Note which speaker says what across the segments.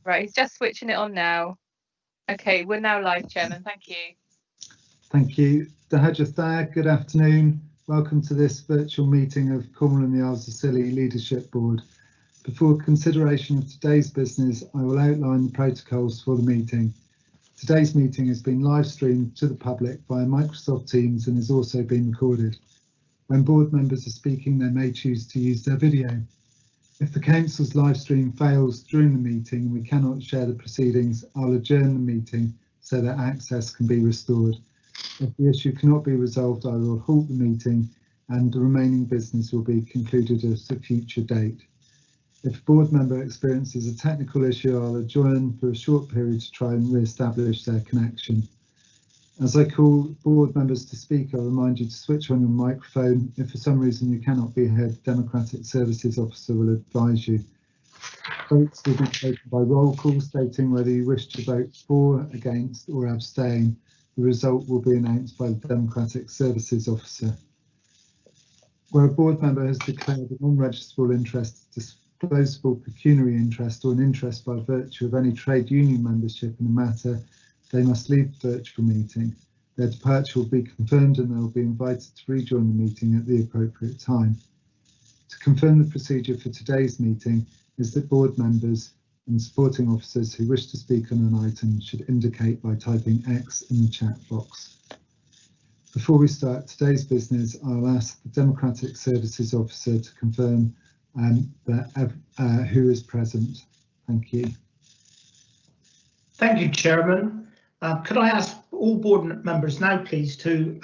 Speaker 1: Right, he's just switching it on now. Okay, we're now live, Chairman. Thank you.
Speaker 2: Thank you. Good afternoon. Welcome to this virtual meeting of Cornwall and the Isles of Scilly Leadership Board. Before consideration of today's business, I will outline the protocols for the meeting. Today's meeting has been live streamed to the public via Microsoft Teams and is also being recorded. When board members are speaking, they may choose to use their video. If the Council's live stream fails during the meeting and we cannot share the proceedings, I'll adjourn the meeting so that access can be restored. If the issue cannot be resolved, I will halt the meeting and the remaining business will be concluded at a future date. If a board member experiences a technical issue, I'll adjourn for a short period to try and re-establish their connection. As I call board members to speak, I'll remind you to switch on your microphone. If for some reason you cannot be heard, the Democratic Services Officer will advise you. Votes will be taken by roll call, stating whether you wish to vote for, against or abstain. The result will be announced by the Democratic Services Officer. Where a board member has declared a non-registrable interest, disposable pecuniary interest or an interest by virtue of any trade union membership in a matter, they must leave the virtual meeting. Their departure will be confirmed and they will be invited to rejoin the meeting at the appropriate time. To confirm the procedure for today's meeting is that board members and supporting officers who wish to speak on an item should indicate by typing X in the chat box. Before we start today's business, I'll ask the Democratic Services Officer to confirm who is present. Thank you.
Speaker 3: Thank you, Chairman. Could I ask all board members now, please, to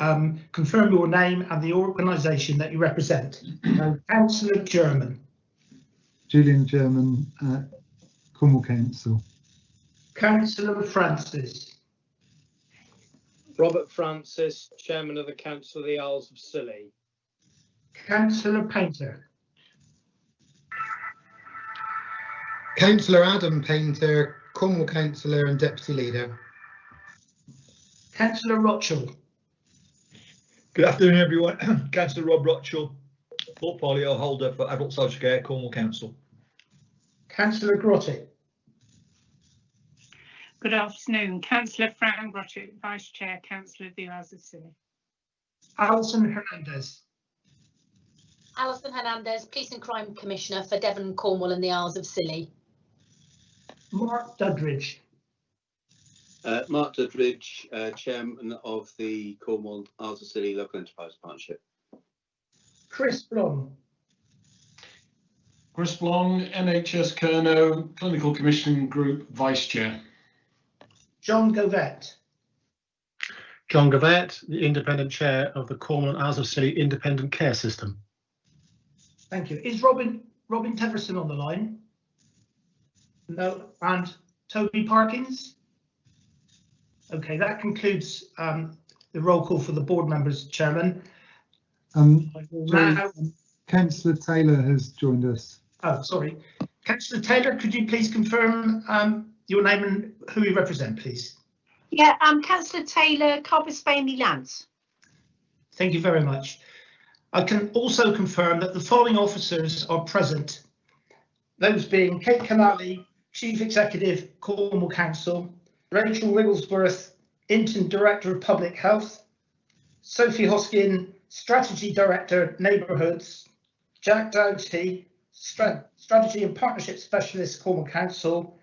Speaker 3: confirm your name and the organisation that you represent? Councillor German.
Speaker 2: Julian German, Cornwall Council.
Speaker 3: Councillor Francis.
Speaker 4: Robert Francis, Chairman of the Council of the Isles of Scilly.
Speaker 3: Councillor Painter.
Speaker 5: Councillor Adam Painter, Cornwall Councillor and Deputy Leader.
Speaker 3: Councillor Rothschild.
Speaker 6: Good afternoon, everyone. Councillor Rob Rothschild, portfolio holder for Adult Social Care, Cornwall Council.
Speaker 3: Councillor Grotty.
Speaker 7: Good afternoon, Councillor Fran Grotty, Vice Chair, Council of the Isles of Scilly.
Speaker 3: Alison Hernandez.
Speaker 8: Alison Hernandez, Police and Crime Commissioner for Devon, Cornwall and the Isles of Scilly.
Speaker 3: Mark Duddridge.
Speaker 9: Mark Duddridge, Chairman of the Cornwall Isles of Scilly Local Enterprise Partnership.
Speaker 3: Chris Blom.
Speaker 10: Chris Blong, NHS Kerno, Clinical Commission Group Vice Chair.
Speaker 3: John Govett.
Speaker 11: John Govett, the Independent Chair of the Cornwall and Isles of Scilly Independent Care System.
Speaker 3: Thank you. Is Robin Teverson on the line? No. And Toby Parkins? Okay, that concludes the roll call for the board members, Chairman.
Speaker 2: Councillor Taylor has joined us.
Speaker 3: Oh, sorry. Councillor Taylor, could you please confirm your name and who you represent, please?
Speaker 12: Yeah, I'm Councillor Taylor, Cobblespaney Lance.
Speaker 3: Thank you very much. I can also confirm that the following officers are present, those being Kate Canali, Chief Executive, Cornwall Council, Rachel Wigglesworth, Interim Director of Public Health, Sophie Hoskin, Strategy Director, Neighbourhoods, Jack Doughty, Strategy and Partnership Specialist, Cornwall Council,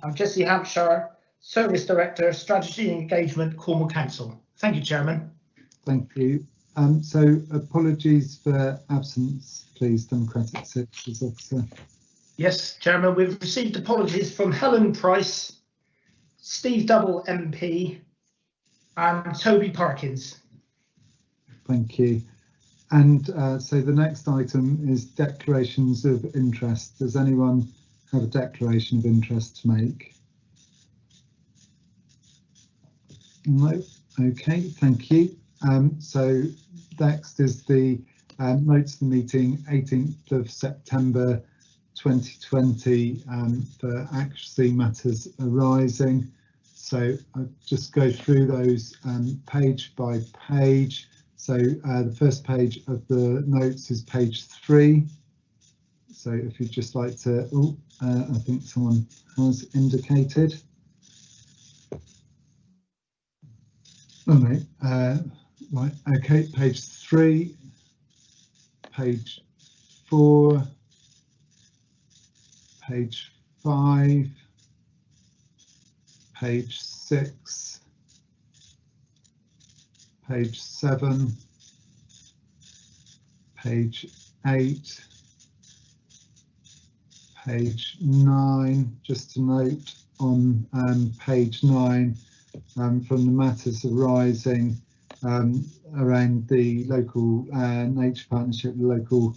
Speaker 3: and Jessie Hampshire, Service Director, Strategy and Engagement, Cornwall Council. Thank you, Chairman.
Speaker 2: Thank you. So apologies for absence, please, Democratic Services Officer.
Speaker 3: Yes, Chairman, we've received apologies from Helen Price, Steve Double MP, and Toby Parkins.
Speaker 2: Thank you. And so the next item is declarations of interest. Does anyone have a declaration of interest to make? No. Okay, thank you. So next is the notes of the meeting, 18th of September 2020, for actually matters arising. So I'll just go through those page by page. So the first page of the notes is page 3. So if you'd just like to, I think someone has indicated. Oh no, right, okay, page 3, page 4, page 5, page 6, page 7, page 8, page 9, just to note on page 9, from the matters arising around the local nature partnership, the local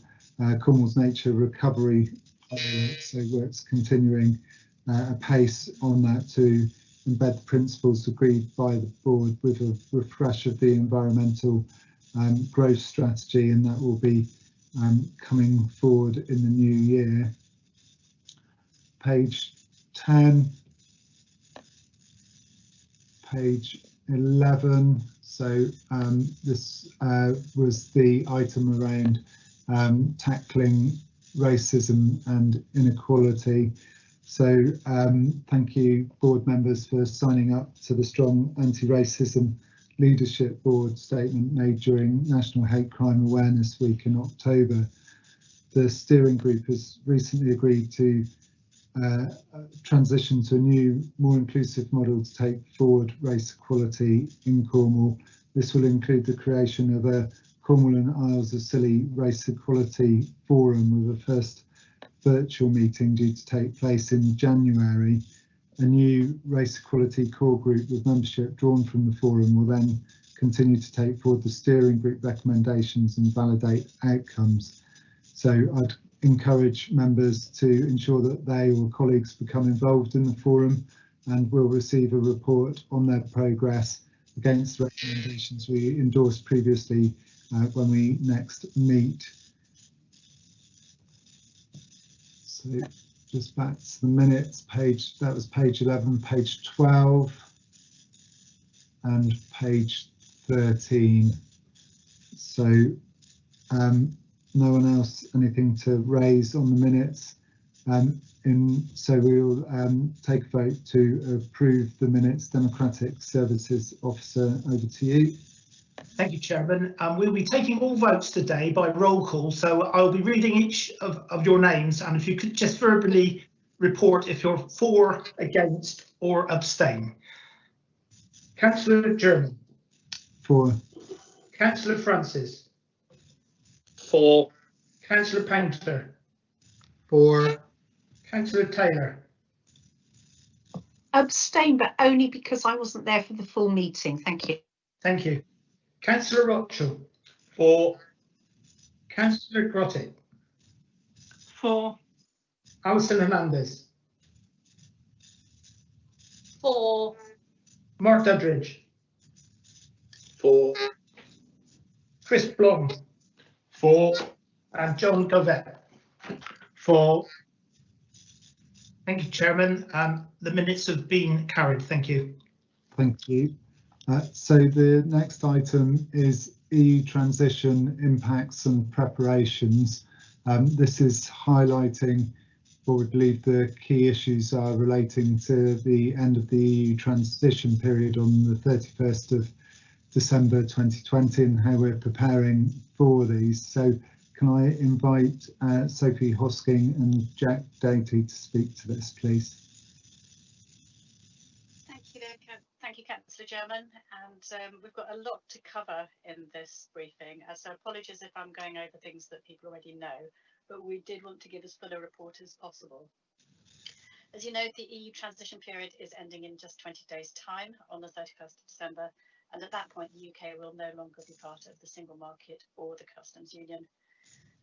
Speaker 2: Cornwall's Nature Recovery, so work's continuing apace on that to embed the principles agreed by the board with a refresh of the environmental growth strategy, and that will be coming forward in the new year. Page 10, page 11. So this was the item around tackling racism and inequality. So thank you, board members, for signing up to the strong anti-racism leadership board statement made during National Hate Crime Awareness Week in October. The steering group has recently agreed to transition to a new, more inclusive model to take forward race equality in Cornwall. This will include the creation of a Cornwall and Isles of Scilly Race Equality Forum, with a first virtual meeting due to take place in January. A new race equality core group with membership drawn from the forum will then continue to take forward the steering group recommendations and validate outcomes. So I'd encourage members to ensure that they or colleagues become involved in the forum, and will receive a report on their progress against the recommendations we endorsed previously when we next meet. So just back to the minutes page, that was page 11, page 12 and page 13. So no one else anything to raise on the minutes, so we'll take a vote to approve the minutes. Democratic Services Officer, over to you.
Speaker 3: Thank you, Chairman. We'll be taking all votes today by roll call, so I'll be reading each of your names, and if you could just verbally report if you're for, against or abstain. Councillor German.
Speaker 2: For.
Speaker 3: Councillor Francis.
Speaker 4: For.
Speaker 3: Councillor Painter.
Speaker 5: For.
Speaker 3: Councillor Taylor.
Speaker 12: Abstain, but only because I wasn't there for the full meeting. Thank you.
Speaker 3: Thank you. Councillor Rothschild.
Speaker 4: For.
Speaker 3: Councillor Grotty.
Speaker 7: For.
Speaker 3: Alison Hernandez.
Speaker 8: For.
Speaker 3: Mark Duddridge.
Speaker 9: For.
Speaker 3: Chris Blom.
Speaker 10: For.
Speaker 3: And John Govett.
Speaker 11: For.
Speaker 3: Thank you, Chairman. The minutes have been carried. Thank you.
Speaker 2: Thank you. So the next item is EU transition impacts and preparations. This is highlighting what we believe the key issues are relating to the end of the EU transition period on the 31st of December 2020 and how we're preparing for these. So can I invite Sophie Hosking and Jack Doty to speak to this, please?
Speaker 13: Thank you, Councillor German, and we've got a lot to cover in this briefing, so apologies if I'm going over things that people already know, but we did want to give as full a report as possible. As you know, the EU transition period is ending in just 20 days' time on the 31st of December, and at that point the UK will no longer be part of the single market or the customs union.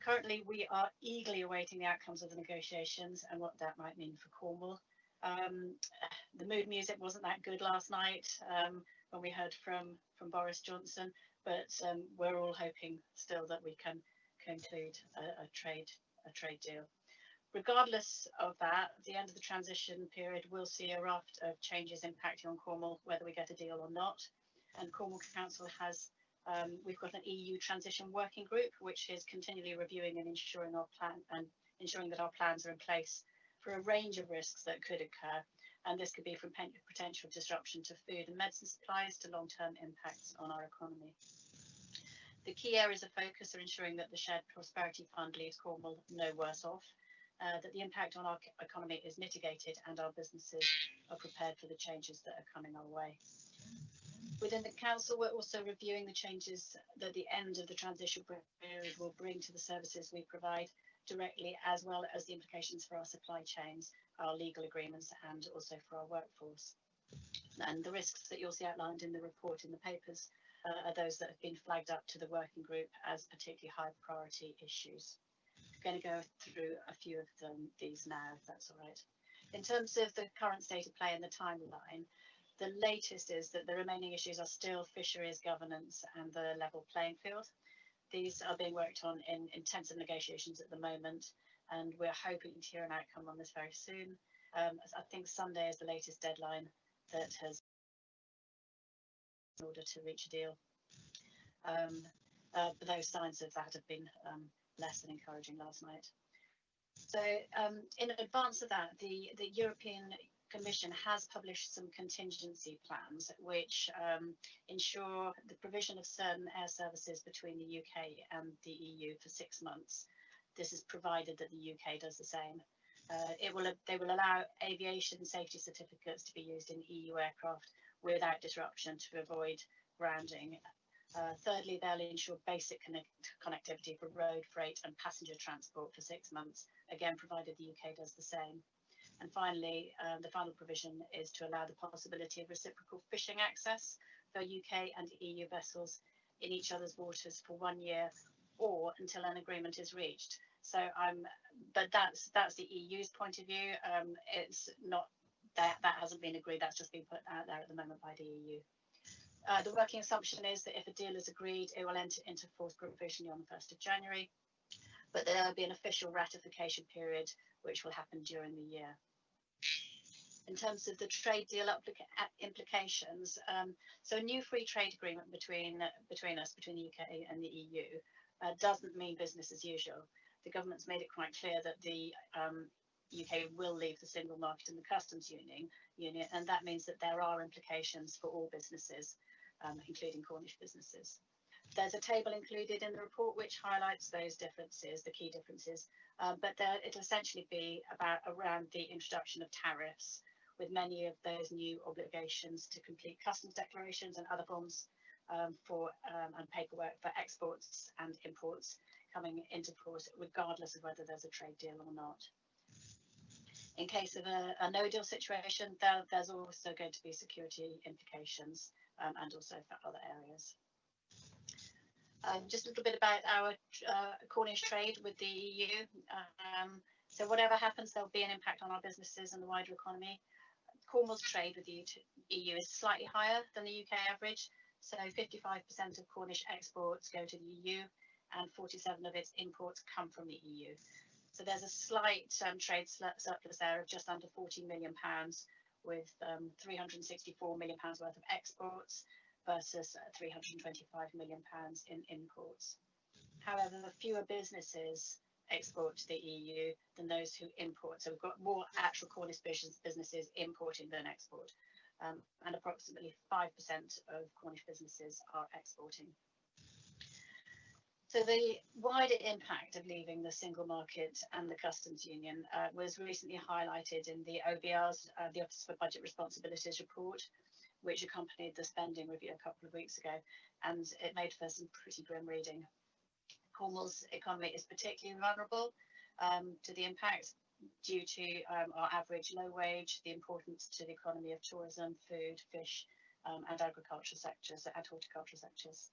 Speaker 13: Currently, we are eagerly awaiting the outcomes of the negotiations and what that might mean for Cornwall. The mood music wasn't that good last night when we heard from Boris Johnson, but we're all hoping still that we can conclude a trade deal. Regardless of that, the end of the transition period will see a raft of changes impacting on Cornwall, whether we get a deal or not. And Cornwall Council has we've got an EU transition working group which is continually reviewing and ensuring our plan and ensuring that our plans are in place for a range of risks that could occur. And this could be from potential disruption to food and medicine supplies to long-term impacts on our economy. The key areas of focus are ensuring that the Shared Prosperity Fund leaves Cornwall no worse off, that the impact on our economy is mitigated and our businesses are prepared for the changes that are coming our way. Within the council, we're also reviewing the changes that the end of the transition period will bring to the services we provide directly, as well as the implications for our supply chains, our legal agreements, and also for our workforce. And the risks that you'll see outlined in the report in the papers are those that have been flagged up to the working group as particularly high priority issues. I'm going to go through a few of these now, if that's all right. In terms of the current state of play and the timeline, the latest is that the remaining issues are still fisheries governance and the level playing field. These are being worked on in intensive negotiations at the moment, and we're hoping to hear an outcome on this very soon. I think Sunday is the latest deadline that has in order to reach a deal. But those signs of that have been less than encouraging last night. So in advance of that, the European Commission has published some contingency plans which ensure the provision of certain air services between the UK and the EU for 6 months. This is provided that the UK does the same. They will allow aviation safety certificates to be used in EU aircraft without disruption to avoid grounding. Thirdly, they'll ensure basic connectivity for road, freight and passenger transport for 6 months, again provided the UK does the same. And finally, the final provision is to allow the possibility of reciprocal fishing access for UK and EU vessels in each other's waters for 1 year or until an agreement is reached. So but that's the EU's point of view. It's not that hasn't been agreed. That's just been put out there at the moment by the EU. The working assumption is that if a deal is agreed, it will enter into force provisionally on the 1st of January, but there will be an official ratification period which will happen during the year. In terms of the trade deal implications, so a new free trade agreement between the UK and the EU doesn't mean business as usual. The government's made it quite clear that the UK will leave the single market and the customs union, and that means that there are implications for all businesses, including Cornish businesses. There's a table included in the report which highlights those differences, the key differences, but it'll essentially be around the introduction of tariffs, with many of those new obligations to complete customs declarations and other forms and paperwork for exports and imports coming into force, regardless of whether there's a trade deal or not. In case of a no-deal situation, there's also going to be security implications and also for other areas. Just a little bit about our Cornish trade with the EU. So whatever happens, there'll be an impact on our businesses and the wider economy. Cornwall's trade with the EU is slightly higher than the UK average. So 55% of Cornish exports go to the EU and 47% of its imports come from the EU. So there's a slight trade surplus there of just under £40 million, with £364 million worth of exports versus £325 million in imports. However, fewer businesses export to the EU than those who import. So we've got more actual Cornish businesses importing than export, and approximately 5% of Cornish businesses are exporting. So the wider impact of leaving the single market and the customs union was recently highlighted in the OBR's, the Office for Budget Responsibilities report, which accompanied the spending review a couple of weeks ago, and it made for some pretty grim reading. Cornwall's economy is particularly vulnerable to the impact due to our average low wage, the importance to the economy of tourism, food, fish, and agricultural sectors and horticultural sectors.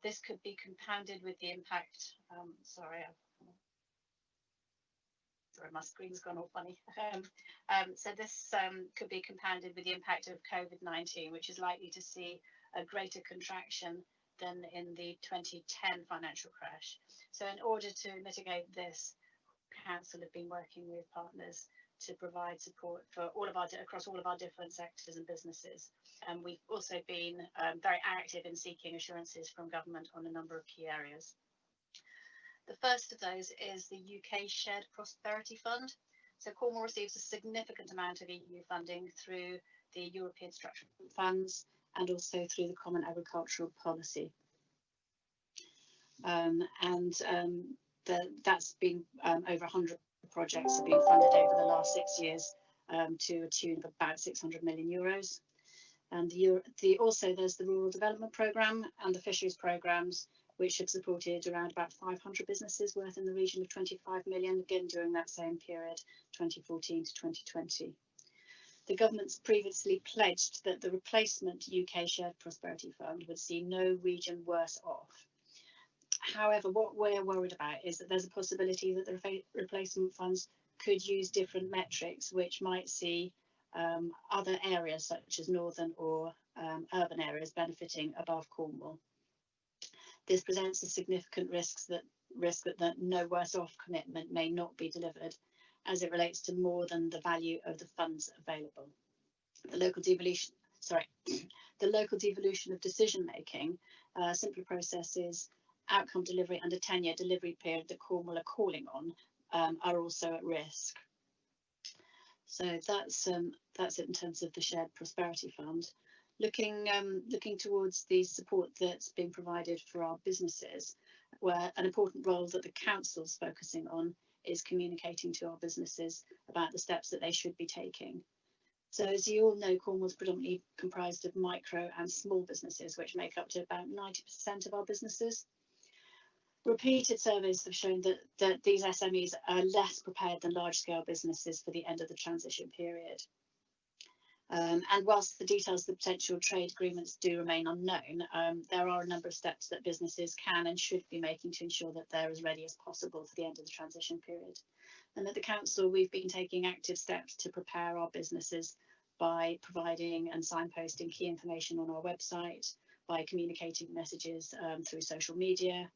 Speaker 13: This could be compounded with the impact, sorry, my screen's gone all funny. So this could be compounded with the impact of COVID-19, which is likely to see a greater contraction than in the 2010 financial crash. So in order to mitigate this, Council have been working with partners to provide support for across all of our different sectors and businesses. And we've also been very active in seeking assurances from government on a number of key areas. The first of those is the UK Shared Prosperity Fund. So Cornwall receives a significant amount of EU funding through the European Structural Funds and also through the Common Agricultural Policy. That's been over 100 projects have been funded over the last 6 years to a tune of about 600 million euros. And also there's the Rural Development Programme and the Fisheries Programmes, which have supported around about 500 businesses worth in the region of 25 million, again during that same period, 2014 to 2020. The government's previously pledged that the replacement UK Shared Prosperity Fund would see no region worse off. However, what we're worried about is that there's a possibility that the replacement funds could use different metrics, which might see other areas such as northern or urban areas benefiting above Cornwall. This presents a significant risk that the no worse off commitment may not be delivered, as it relates to more than the value of the funds available. The local devolution of decision making, simpler processes, outcome delivery and a 10-year delivery period that Cornwall are calling on are also at risk. So that's it in terms of the Shared Prosperity Fund. Looking towards the support that's being provided for our businesses, where an important role that the council's focusing on is communicating to our businesses about the steps that they should be taking. So as you all know, Cornwall's predominantly comprised of micro and small businesses, which make up to about 90% of our businesses. Repeated surveys have shown that these SMEs are less prepared than large-scale businesses for the end of the transition period. And whilst the details of the potential trade agreements do remain unknown, there are a number of steps that businesses can and should be making to ensure that they're as ready as possible for the end of the transition period. And at the council, we've been taking active steps to prepare our businesses by providing and signposting key information on our website, by communicating messages through social media.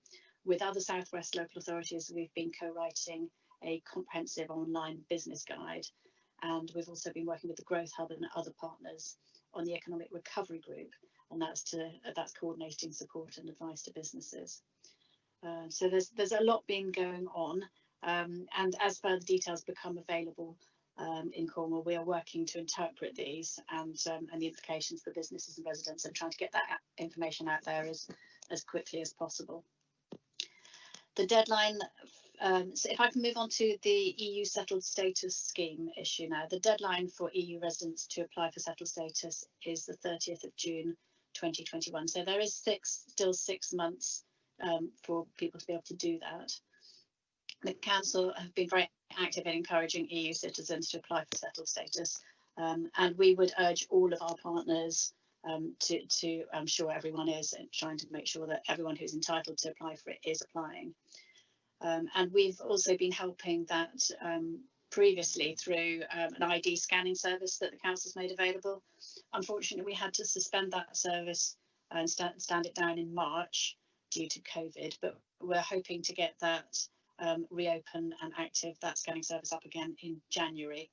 Speaker 13: With other South West local authorities, we've been co-writing a comprehensive online business guide, and we've also been working with the Growth Hub and other partners on the Economic Recovery Group, and that's coordinating support and advice to businesses. So there's a lot been going on, and as further details become available in Cornwall, we are working to interpret these and the implications for businesses and residents, and trying to get that information out there as quickly as possible. The deadline, so if I can move on to the EU settled status scheme issue now, the deadline for EU residents to apply for settled status is the 30th of June 2021. So there is still 6 months for people to be able to do that. The council have been very active in encouraging EU citizens to apply for settled status, and we would urge all of our partners to I'm sure everyone is trying to make sure that everyone who's entitled to apply for it is applying. And we've also been helping that previously through an ID scanning service that the council's made available. Unfortunately, we had to suspend that service and stand it down in March due to COVID, but we're hoping to get that reopen and active, that scanning service up again in January,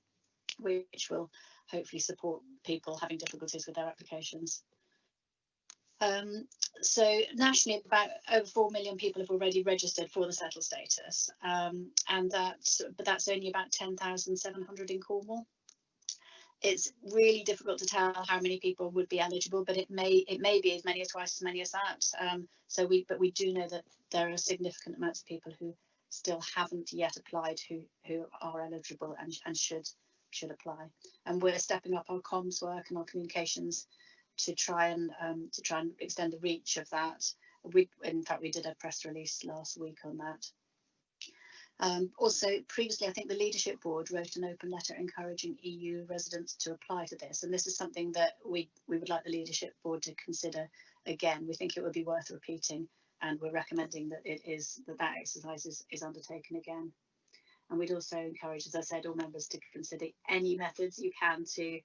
Speaker 13: which will hopefully support people having difficulties with their applications. So nationally, about over 4 million people have already registered for the settled status, but that's only about 10,700 in Cornwall. It's really difficult to tell how many people would be eligible, but it may be as many as twice as many as that. But we do know that there are significant amounts of people who still haven't yet applied who are eligible and should apply. And we're stepping up our comms work and our communications to try and extend the reach of that. In fact, we did a press release last week on that. Also, previously, I think the Leadership Board wrote an open letter encouraging EU residents to apply to this, and this is something that we would like the Leadership Board to consider again. We think it would be worth repeating, and we're recommending that that exercise is undertaken again. And we'd also encourage, as I said, all members to consider any methods you can to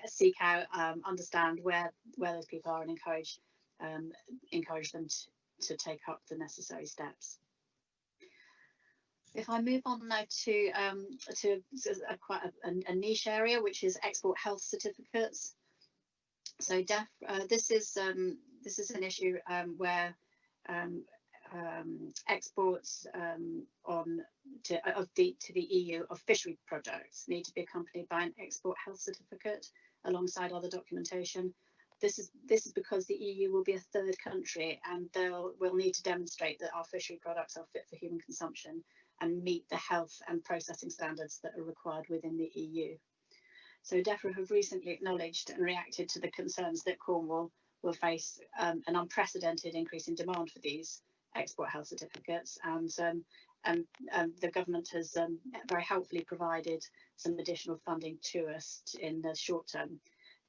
Speaker 13: seek out, understand where those people are, and encourage them to take up the necessary steps. If I move on now to quite a niche area, which is export health certificates. So this is an issue where exports to the EU of fishery products need to be accompanied by an export health certificate alongside other documentation. This is because the EU will be a third country, and we'll need to demonstrate that our fishery products are fit for human consumption and meet the health and processing standards that are required within the EU. So DEFRA have recently acknowledged and reacted to the concerns that Cornwall will face an unprecedented increase in demand for these export health certificates, and the government has very helpfully provided some additional funding to us in the short term.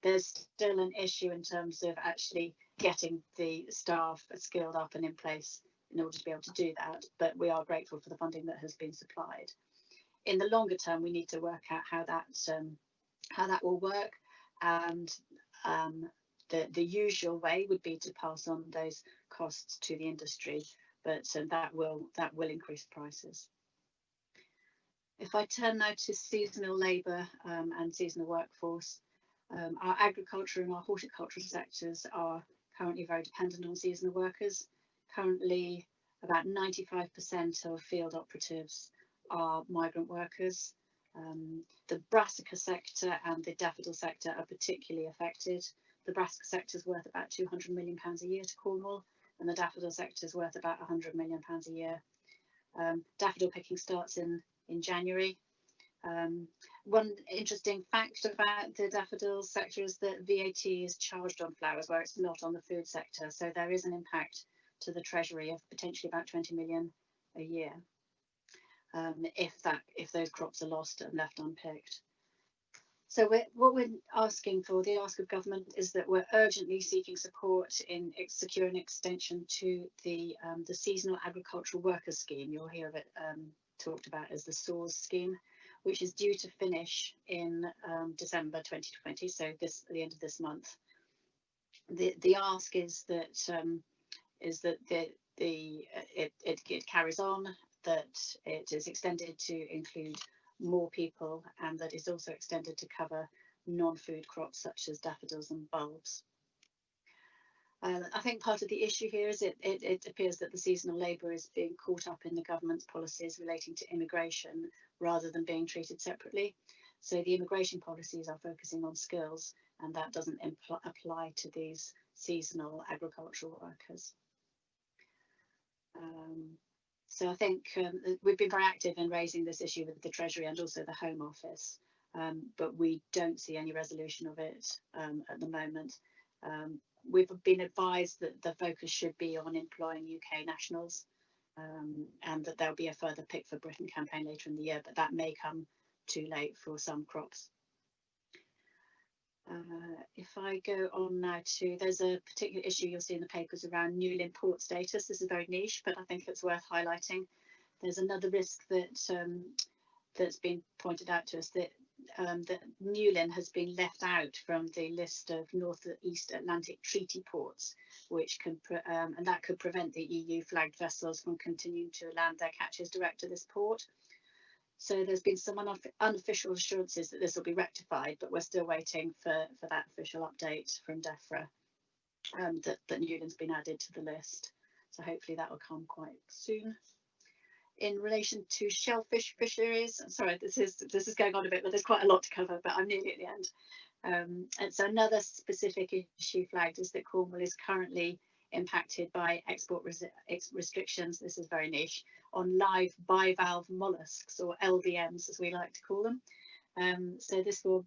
Speaker 13: There's still an issue in terms of actually getting the staff skilled up and in place in order to be able to do that, but we are grateful for the funding that has been supplied. In the longer term, we need to work out how that will work, and the usual way would be to pass on those costs to the industry, but that will increase prices. If I turn now to seasonal labour and seasonal workforce, our agriculture and our horticultural sectors are currently very dependent on seasonal workers. Currently, about 95% of field operatives are migrant workers. The brassica sector and the daffodil sector are particularly affected. The brassica sector is worth about £200 million a year to Cornwall, and the daffodil sector is worth about £100 million a year. Daffodil picking starts in January. One interesting fact about the daffodil sector is that VAT is charged on flowers where it's not on the food sector, so there is an impact to the Treasury of potentially about 20 million a year if those crops are lost and left unpicked. So what we're asking for, the ask of government, is that we're urgently seeking support in securing extension to the Seasonal Agricultural Workers Scheme. You'll hear of it talked about as the SAWS scheme, which is due to finish in December 2020, so at the end of this month. The ask is that it carries on, that it is extended to include more people, and that is also extended to cover non-food crops such as daffodils and bulbs. I think part of the issue here is it appears that the seasonal labour is being caught up in the government's policies relating to immigration rather than being treated separately. So the immigration policies are focusing on skills, and that doesn't apply to these seasonal agricultural workers. So I think we've been very active in raising this issue with the Treasury and also the Home Office, but we don't see any resolution of it at the moment. We've been advised that the focus should be on employing UK nationals, and that there'll be a further Pick for Britain campaign later in the year, but that may come too late for some crops. If I go on now to, there's a particular issue you'll see in the papers around Newlyn port status. This is very niche, but I think it's worth highlighting. There's another risk that that's been pointed out to us, that that Newlyn has been left out from the list of North and East Atlantic treaty ports, which can and that could prevent the EU flagged vessels from continuing to land their catches direct to this port. So there's been some unofficial assurances that this will be rectified, but we're still waiting for that official update from DEFRA that Newlyn's been added to the list. So hopefully that will come quite soon. In relation to shellfish fisheries, I'm sorry, this is going on a bit, but there's quite a lot to cover, but I'm nearly at the end. And so another specific issue flagged is that Cornwall is currently impacted by export restrictions, this is very niche, on live bivalve molluscs, or LBMs as we like to call them. So this will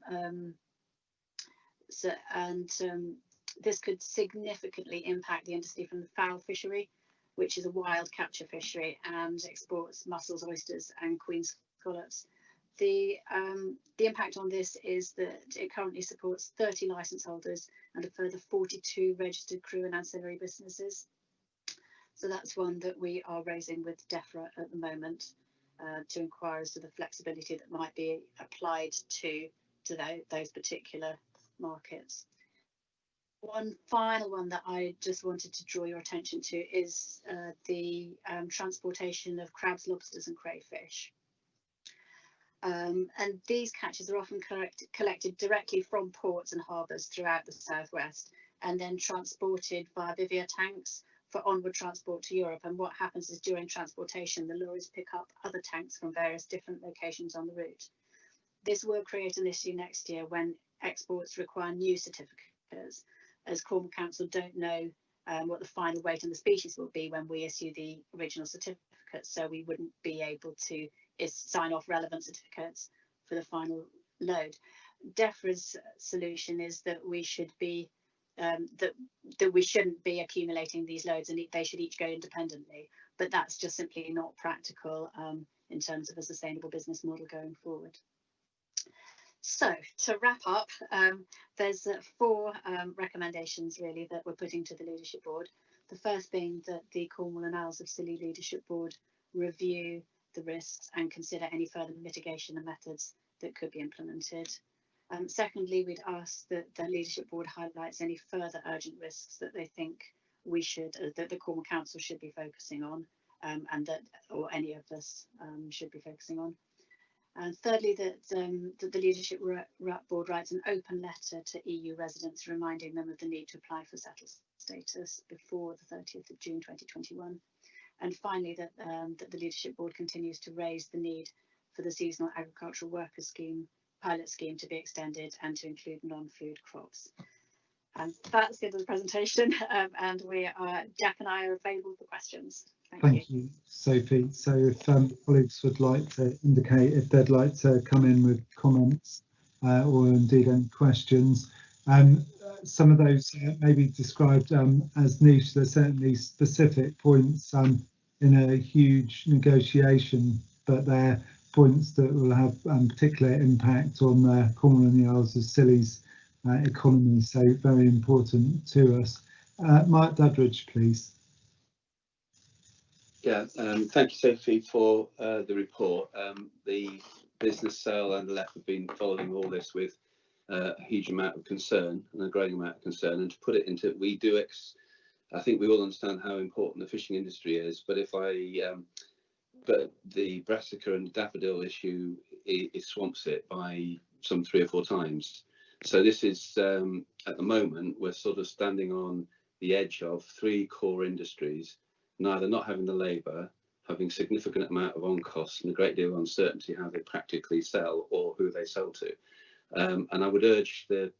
Speaker 13: this could significantly impact the industry from the fowl fishery, which is a wild capture fishery and exports mussels, oysters and queen scallops. The impact on this is that it currently supports 30 licence holders and a further 42 registered crew and ancillary businesses. So that's one that we are raising with DEFRA at the moment to inquire as to the flexibility that might be applied to those particular markets. One final one that I just wanted to draw your attention to is the transportation of crabs, lobsters and crayfish. And these catches are often collected directly from ports and harbours throughout the southwest and then transported via Vivia tanks for onward transport to Europe. And what happens is during transportation, the lorries pick up other tanks from various different locations on the route. This will create an issue next year when exports require new certificates, as Cornwall Council don't know what the final weight and the species will be when we issue the original certificates, so we wouldn't be able to sign off relevant certificates for the final load. DEFRA's solution is that we should be that we shouldn't be accumulating these loads and they should each go independently, but that's just simply not practical in terms of a sustainable business model going forward. So to wrap up, there's 4 recommendations really that we're putting to the Leadership Board. The first being that the Cornwall and Isles of Scilly Leadership Board review the risks and consider any further mitigation and methods that could be implemented. Secondly, we'd ask that the Leadership Board highlights any further urgent risks that they think we should, that the Cornwall Council should be focusing on, and that, or any of us should be focusing on. And thirdly, that the Leadership Board writes an open letter to EU residents reminding them of the need to apply for settled status before the 30th of June 2021. And finally, that the Leadership Board continues to raise the need for the Seasonal Agricultural Worker Scheme pilot scheme to be extended and to include non-food crops. And that's the end of the presentation, and Jack and I are available for questions.
Speaker 2: Thank you, Sophie. So if colleagues would like to indicate if they'd like to come in with comments or indeed any questions. Some of those may be described as niche. There's certainly specific points in a huge negotiation, but they're points that will have particular impact on Cornwall and the Isles of Scilly's economy, so very important to us. Mark Duddridge, please.
Speaker 9: Yeah, thank you, Sophie, for the report. The business sale and the LEP have been following all this with a huge amount of concern and a growing amount of concern. And to put it into, I think we all understand how important the fishing industry is. But but the brassica and daffodil issue, it swamps it by some 3 or 4 times. So this is at the moment we're sort of standing on the edge of 3 core industries, neither not having the labour, having significant amount of on costs and a great deal of uncertainty how they practically sell or who they sell to. And I would urge the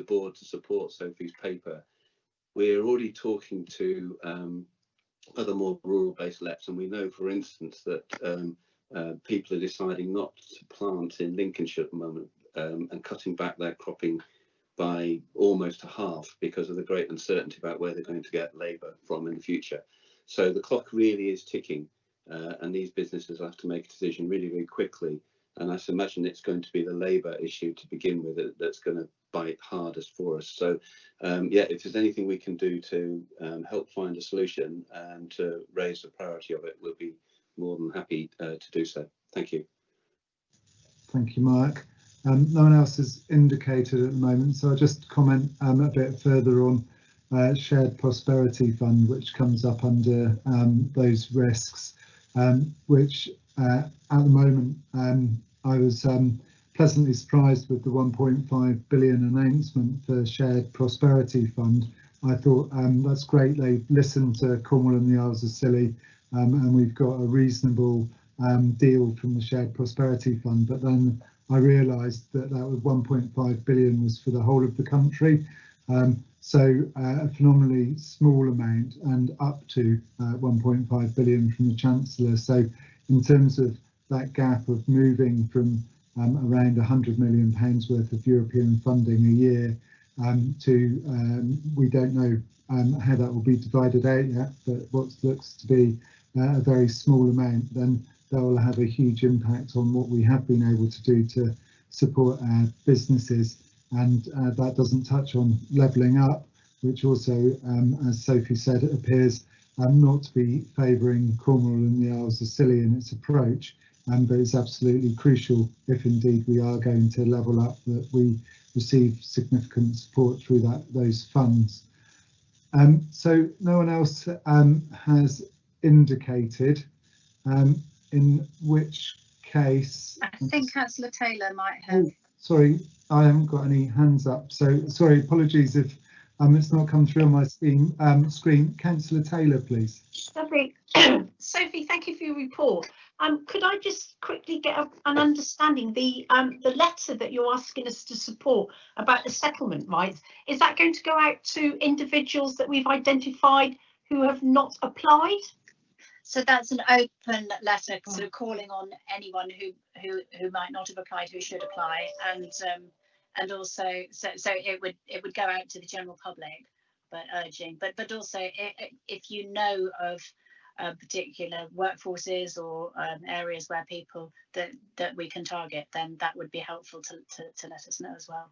Speaker 9: board to support Sophie's paper. We're already talking to other more rural-based LEPs, and we know, for instance, that people are deciding not to plant in Lincolnshire at the moment and cutting back their cropping by almost a half because of the great uncertainty about where they're going to get labour from in the future. So the clock really is ticking, and these businesses have to make a decision really, really quickly. And I imagine it's going to be the labour issue to begin with that's going to bite hardest for us. So, yeah, if there's anything we can do to help find a solution and to raise the priority of it, we'll be more than happy to do so. Thank you.
Speaker 2: Thank you, Mark. No one else has indicated at the moment, so I'll just comment a bit further on Shared Prosperity Fund, which comes up under those risks, which at the moment I was pleasantly surprised with the 1.5 billion announcement for Shared Prosperity Fund. I thought that's great. They've listened to Cornwall and the Isles of Scilly, and we've got a reasonable deal from the Shared Prosperity Fund. But then I realised that that was 1.5 billion was for the whole of the country. So a phenomenally small amount, and up to 1.5 billion from the Chancellor. So in terms of that gap of moving from around £100 million worth of European funding a year to we don't know how that will be divided out yet, but what looks to be a very small amount, then that will have a huge impact on what we have been able to do to support our businesses. And that doesn't touch on levelling up, which also, as Sophie said, it appears not to be favouring Cornwall and the Isles of Scilly in its approach, but it's absolutely crucial, if indeed we are going to level up, that we receive significant support through those funds. So no one else has indicated, in which case...
Speaker 13: I think Councillor Taylor might have...
Speaker 2: Oh, sorry, I haven't got any hands up, so sorry, apologies if It's not come through on my screen. Councillor Taylor, please.
Speaker 12: Lovely. Sophie, thank you for your report. Could I just quickly get an understanding, the letter that you're asking us to support about the settlement rights, is that going to go out to individuals that we've identified who have not applied?
Speaker 13: So that's an open letter, sort of calling on anyone who might not have applied, who should apply, and also so it would go out to the general public, but urging, but also if you know of particular workforces or areas where people that we can target, then that would be helpful to let us know as well.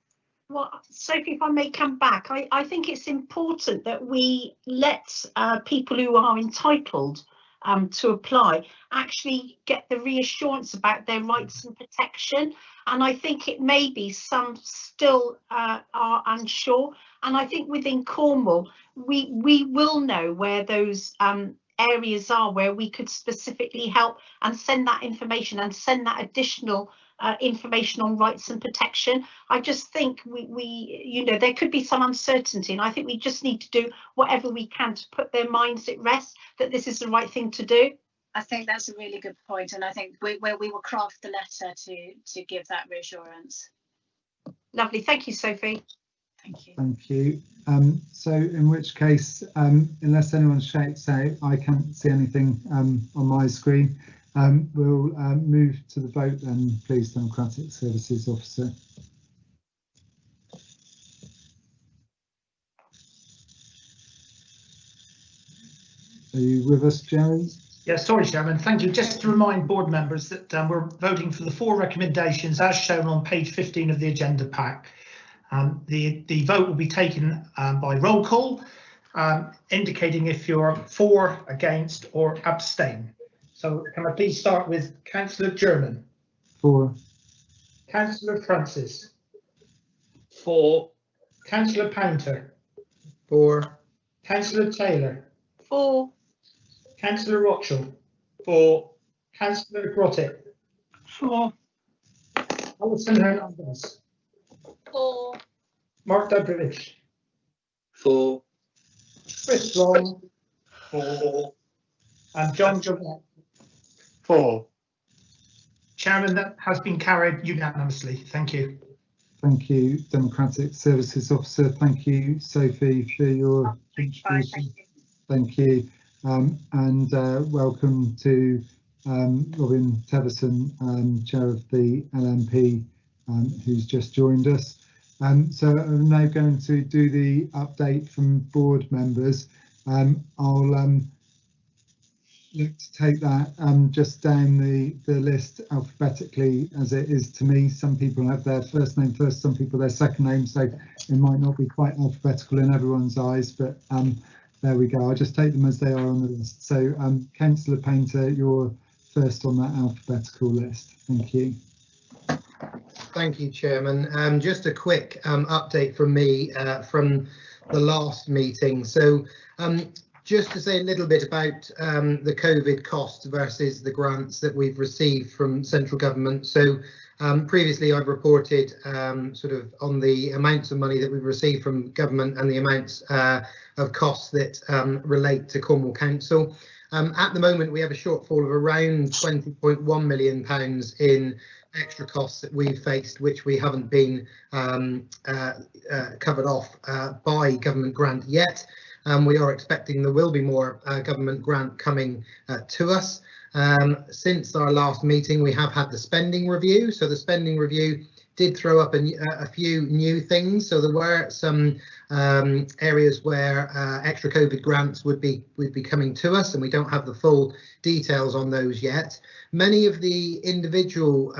Speaker 12: Well, Sophie, if I may come back, I think it's important that we let people who are entitled to apply actually get the reassurance about their rights and protection, and I think it may be some still are unsure, and I think within Cornwall we will know where those areas are where we could specifically help and send that information and send that additional information on rights and protection. I just think we you know, there could be some uncertainty, and I think we just need to do whatever we can to put their minds at rest that this is the right thing to do.
Speaker 13: I think that's a really good point, and I think we will craft the letter to give that reassurance.
Speaker 12: Lovely, thank you, Sophie.
Speaker 13: Thank you.
Speaker 2: Thank you. So in which case, unless anyone shouts out, I can't see anything on my screen. We'll move to the vote then, please, Democratic Services Officer. Are you with us, Jerry?
Speaker 3: Yeah, sorry, Chairman. Thank you. Just to remind board members that we're voting for the 4 recommendations as shown on page 15 of the agenda pack. The vote will be taken by roll call, indicating if you're for, against or abstain. So can I please start with Councillor German?
Speaker 2: For.
Speaker 3: Councillor Francis?
Speaker 4: For.
Speaker 3: Councillor Pounter?
Speaker 5: For.
Speaker 3: Councillor Taylor?
Speaker 12: For.
Speaker 3: Councillor Rothschild?
Speaker 4: For.
Speaker 3: Councillor Grottick?
Speaker 7: For.
Speaker 3: Alison Hernandez?
Speaker 8: For.
Speaker 3: Mark Duddridge?
Speaker 9: For.
Speaker 3: Chris Long?
Speaker 4: For.
Speaker 3: And John Javette?
Speaker 11: For.
Speaker 3: Chairman, that has been carried unanimously. Thank you.
Speaker 2: Thank you, Democratic Services Officer. Thank you, Sophie, for your contribution. Thank you. And welcome to Robin Teverson, Chair of the LNP, who's just joined us. So I'm now going to do the update from board members. I'll look to take that just down the list alphabetically as it is to me. Some people have their first name first, some people their second name, so it might not be quite alphabetical in everyone's eyes, but there we go. I'll just take them as they are on the list. So Councillor Painter, you're first on that alphabetical list. Thank you.
Speaker 5: Thank you, Chairman. Just a quick update from me from the last meeting. So just to say a little bit about the COVID costs versus the grants that we've received from central government. So previously I've reported sort of on the amounts of money that we've received from government and the amounts of costs that relate to Cornwall Council. At the moment we have a shortfall of around £20.1 million in extra costs that we've faced, which we haven't been covered off by government grant yet. We are expecting there will be more government grant coming to us. Since our last meeting, we have had the spending review. So the spending review did throw up a few new things. So there were some areas where extra COVID grants would be coming to us, and we don't have the full details on those yet. Many of the individual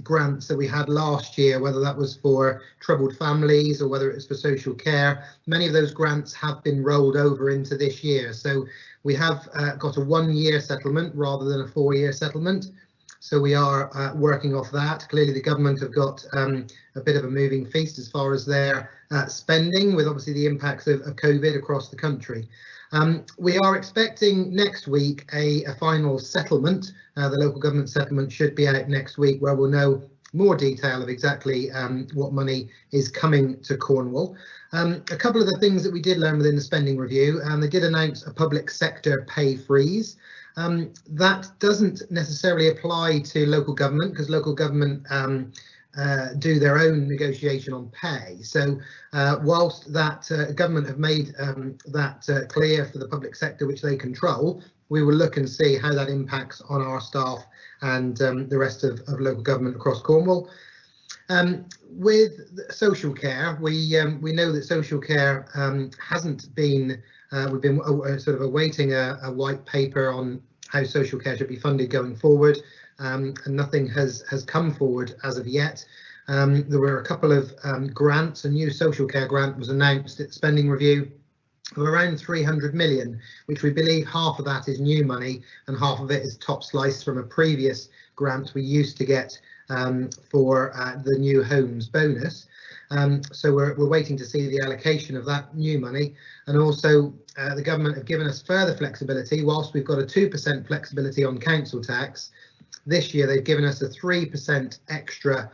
Speaker 5: grants that we had last year, whether that was for troubled families or whether it was for social care, many of those grants have been rolled over into this year. So we have got a 1-year settlement rather than a 4-year settlement. So we are working off that. Clearly the government have got a bit of a moving feast as far as their spending, with obviously the impacts of COVID across the country. We are expecting next week a final settlement. The local government settlement should be out next week, where we'll know more detail of exactly what money is coming to Cornwall. A couple of the things that we did learn within the spending review, they did announce a public sector pay freeze. That doesn't necessarily apply to local government, because local government do their own negotiation on pay. So whilst that government have made that clear for the public sector, which they control, we will look and see how that impacts on our staff and the rest of local government across Cornwall. With social care, we know that social care hasn't been, we've been sort of awaiting a white paper on how social care should be funded going forward, and nothing has come forward as of yet. There were a couple of grants. A new social care grant was announced at the spending review of around 300 million, which we believe half of that is new money and half of it is top slice from a previous grant we used to get for the new homes bonus. So we're waiting to see the allocation of that new money, and also the government have given us further flexibility. Whilst we've got a 2% flexibility on council tax, this year they've given us a 3% extra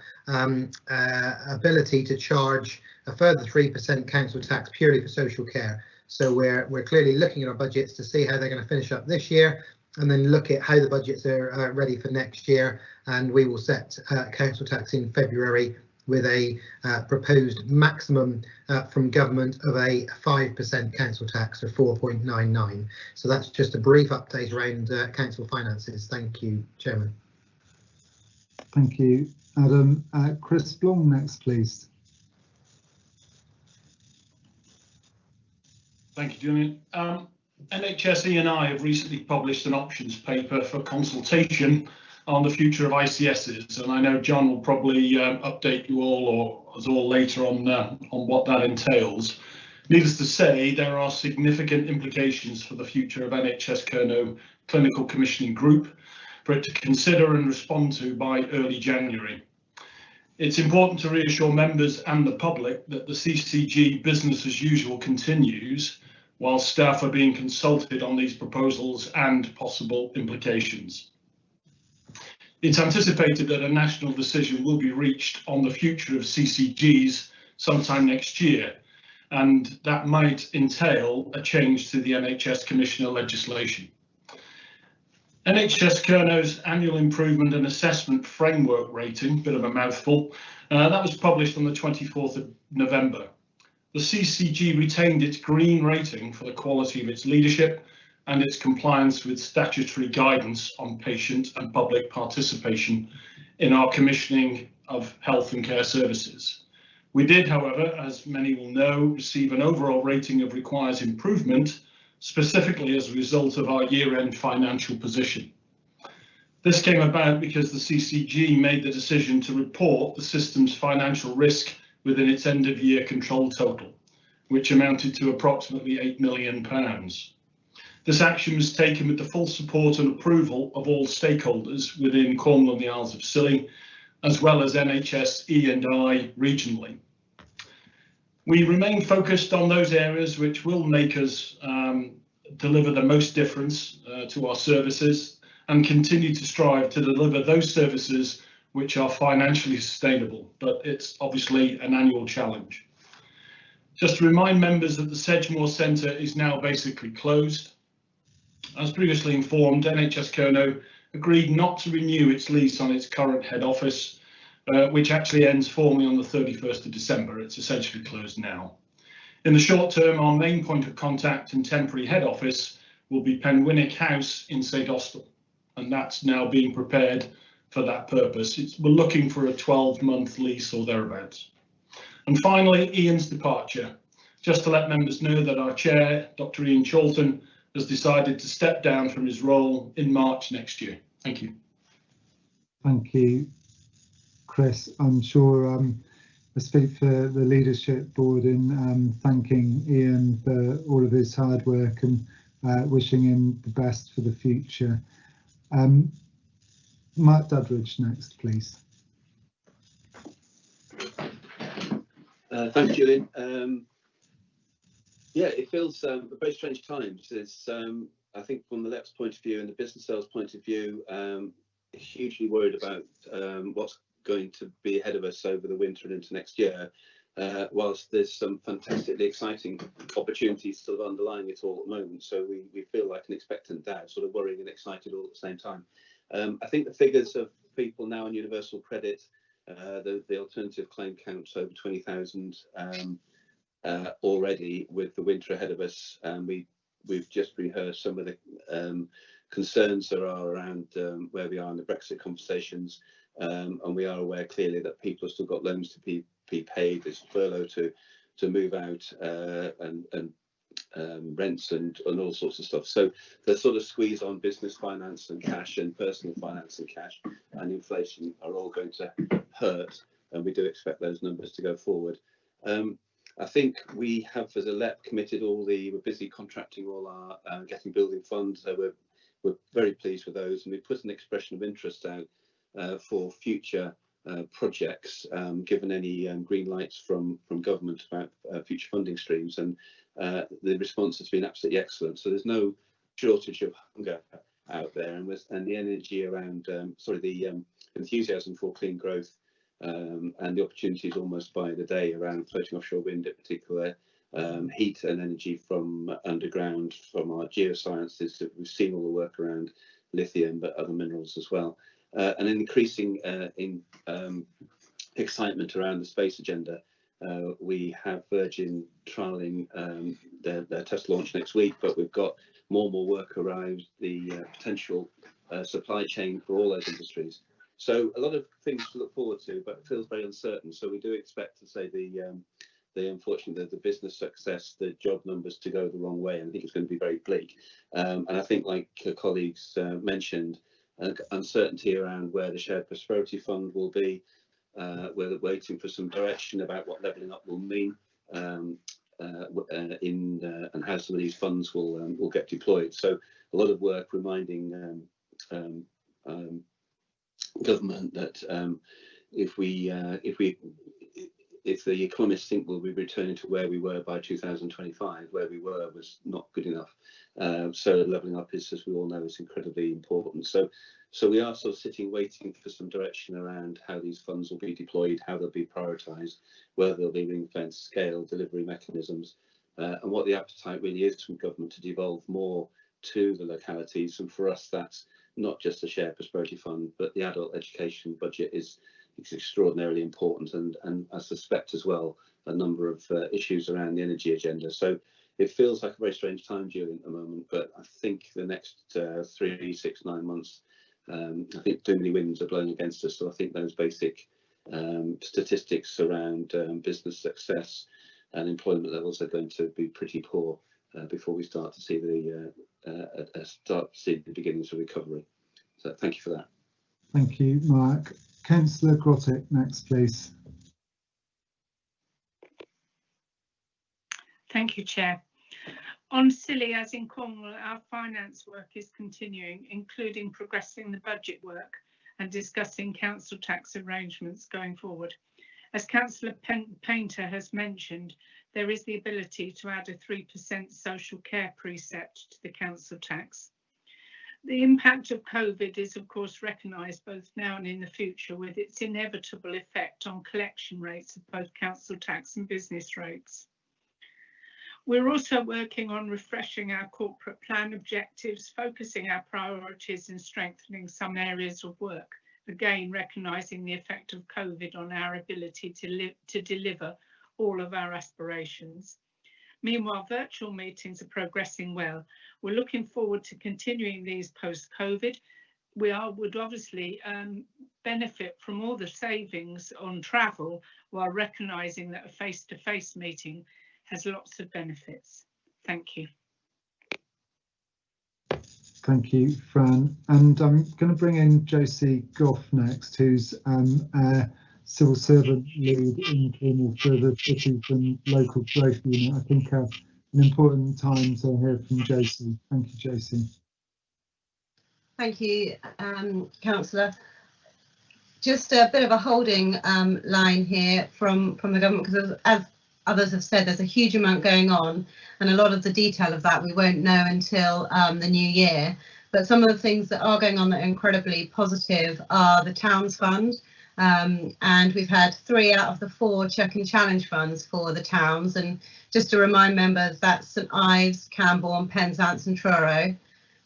Speaker 5: ability to charge a further 3% council tax purely for social care. So we're clearly looking at our budgets to see how they're going to finish up this year, and then look at how the budgets are ready for next year, and we will set council tax in February with a proposed maximum from government of a 5% council tax of 4.99. So that's just a brief update around council finances. Thank you, Chairman.
Speaker 2: Thank you, Adam. Chris Blong next, please.
Speaker 10: Thank you, Julian. NHS E&I have recently published an options paper for consultation on the future of ICSs, and I know John will probably update you all or us all later on what that entails. Needless to say, there are significant implications for the future of NHS Kernow Clinical Commissioning Group for it to consider and respond to by early January. It's important to reassure members and the public that the CCG business as usual continues, while staff are being consulted on these proposals and possible implications. It's anticipated that a national decision will be reached on the future of CCGs sometime next year, and that might entail a change to the NHS Commissioner legislation. NHS Kernow's Annual Improvement and Assessment Framework Rating, bit of a mouthful, that was published on the 24th of November. The CCG retained its green rating for the quality of its leadership and its compliance with statutory guidance on patient and public participation in our commissioning of health and care services. We did, however, as many will know, receive an overall rating of requires improvement, specifically as a result of our year-end financial position. This came about because the CCG made the decision to report the system's financial risk within its end-of-year control total, which amounted to approximately £8 million. This action was taken with the full support and approval of all stakeholders within Cornwall and the Isles of Scilly, as well as NHS E&I regionally. We remain focused on those areas which will make us deliver the most difference to our services, and continue to strive to deliver those services which are financially sustainable, but it's obviously an annual challenge. Just to remind members that the Sedgemoor Centre is now basically closed. As previously informed, NHS Kernow agreed not to renew its lease on its current head office, which actually ends formally on the 31st of December. It's essentially closed now. In the short term, our main point of contact and temporary head office will be Penwinnick House in St Austell, and that's now being prepared for that purpose. We're looking for a 12-month lease or thereabouts. And finally, Ian's departure. Just to let members know that our chair, Dr. Ian Chalton, has decided to step down from his role in March next year. Thank you.
Speaker 2: Thank you, Chris. I'm sure I speak for the leadership board in thanking Ian for all of his hard work and wishing him the best for the future. Mark Duddridge next, please.
Speaker 9: Thank you, Julian. Yeah, it feels very strange times. It's, I think from the LEP's point of view and the business sales point of view, hugely worried about what's going to be ahead of us over the winter and into next year. Whilst there's some fantastically exciting opportunities sort of underlying it all at the moment. So we feel like an expectant dad, sort of worrying and excited all at the same time. I think the figures of people now on universal credit, the alternative claim counts over 20,000 already with the winter ahead of us. We've just rehearsed some of the concerns there are around where we are in the Brexit conversations, and we are aware clearly that people have still got loans to be paid, there's furlough to move out, and rents and all sorts of stuff. So the sort of squeeze on business finance and cash and personal finance and cash and inflation are all going to hurt, and we do expect those numbers to go forward. I think we have, as a LEP, committed we're busy contracting all our getting building funds, so we're very pleased with those, and we put an expression of interest out for future projects, given any green lights from government about future funding streams, and the response has been absolutely excellent. So there's no shortage of hunger out there, and the energy around the enthusiasm for clean growth and the opportunities almost by the day around floating offshore wind in particular, heat and energy from underground, from our geosciences. We've seen all the work around lithium but other minerals as well. And an increasing excitement around the space agenda. We have Virgin trialling their test launch next week, but we've got more and more work around the potential supply chain for all those industries. So a lot of things to look forward to, but it feels very uncertain. So we do expect to say unfortunately the business success, the job numbers to go the wrong way, and I think it's going to be very bleak. And I think, like colleagues mentioned, uncertainty around where the Shared Prosperity Fund will be. We're waiting for some direction about what levelling up will mean, and how some of these funds will get deployed. So a lot of work reminding government that if the economists think we'll be returning to where we were by 2025, where we were was not good enough. So levelling up is, as we all know, is incredibly important. So we are sort of sitting waiting for some direction around how these funds will be deployed, how they'll be prioritised, whether they'll be ring-fenced, scale, delivery mechanisms, and what the appetite really is from government to devolve more to the localities. And for us, that's not just the Shared Prosperity Fund, but the adult education budget is extraordinarily important, and I suspect as well a number of issues around the energy agenda. So it feels like a very strange time, Julian, at the moment, but I think the next 3, 6, 9 months, I think too many winds are blowing against us. So I think those basic statistics around business success and employment levels are going to be pretty poor before we start to see the beginnings of recovery. So thank you for that.
Speaker 2: Thank you, Mark. Councillor Grottick next, please.
Speaker 7: Thank you, Chair. On Scilly, as in Cornwall, our finance work is continuing, including progressing the budget work and discussing council tax arrangements going forward. As Councillor Painter has mentioned, there is the ability to add a 3% social care precept to the council tax. The impact of COVID is, of course, recognised both now and in the future, with its inevitable effect on collection rates of both council tax and business rates. We're also working on refreshing our corporate plan objectives, focusing our priorities and strengthening some areas of work, again recognising the effect of COVID on our ability to deliver all of our aspirations. Meanwhile, virtual meetings are progressing well. We're looking forward to continuing these post-COVID. We would obviously benefit from all the savings on travel, while recognising that a face-to-face meeting has lots of benefits. Thank you.
Speaker 2: Thank you, Fran. And I'm going to bring in Josie Goff next, who's civil servant lead in Cornwall for the Cities and Local Growth Unit. I think an important time to hear from Josie. Thank you, Josie.
Speaker 14: Thank you, Councillor. Just a bit of a holding line here from the government, because as others have said, there's a huge amount going on, and a lot of the detail of that we won't know until the new year. But some of the things that are going on that are incredibly positive are the Towns Fund. And we've had 3 out of the 4 check and challenge funds for the towns. And just to remind members, that's St Ives, Camborne, Penzance and Truro.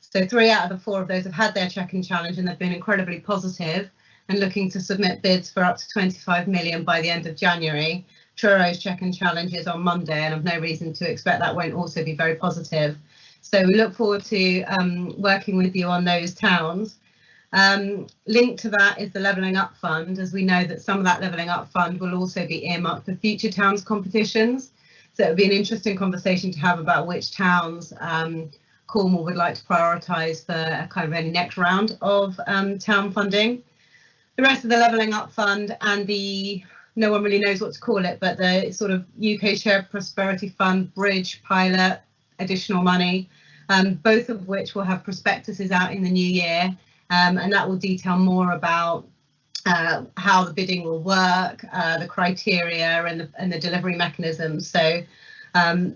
Speaker 14: So 3 out of the 4 of those have had their check and challenge and they've been incredibly positive and looking to submit bids for up to 25 million by the end of January. Truro's check and challenge is on Monday and I've no reason to expect that won't also be very positive. So we look forward to working with you on those towns. Linked to that is the Levelling Up Fund, as we know that some of that Levelling Up Fund will also be earmarked for future towns competitions. So it would be an interesting conversation to have about which towns Cornwall would like to prioritise for kind of any next round of town funding. The rest of the Levelling Up Fund and the, no one really knows what to call it, but the sort of UK Shared Prosperity Fund, Bridge, Pilot, additional money, both of which will have prospectuses out in the new year. And that will detail more about how the bidding will work, the criteria and the delivery mechanisms. So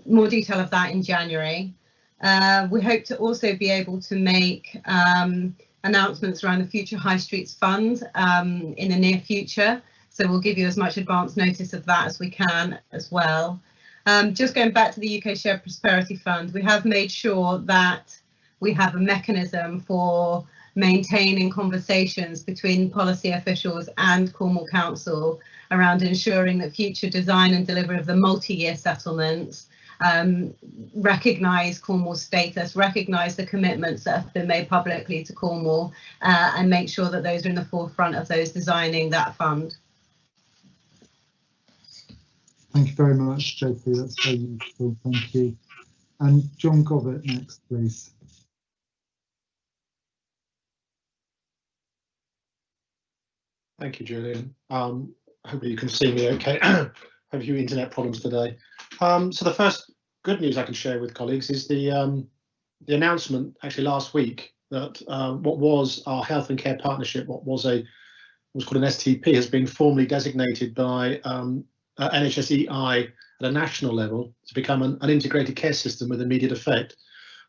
Speaker 14: more detail of that in January. We hope to also be able to make announcements around the Future High Streets Fund in the near future. So we'll give you as much advance notice of that as we can as well. Just going back to the UK Shared Prosperity Fund, we have made sure that we have a mechanism for maintaining conversations between policy officials and Cornwall Council around ensuring that future design and delivery of the multi-year settlements recognise Cornwall's status, recognise the commitments that have been made publicly to Cornwall, and make sure that those are in the forefront of those designing that fund.
Speaker 2: Thank you very much, Josie. That's very useful. Thank you. And John Govett next, please.
Speaker 11: Thank you, Julian. Hopefully you can see me okay. Have a few internet problems today. So the first good news I can share with colleagues is the announcement actually last week that what was our health and care partnership, what was called an STP, has been formally designated by NHSEI at a national level to become an integrated care system with immediate effect.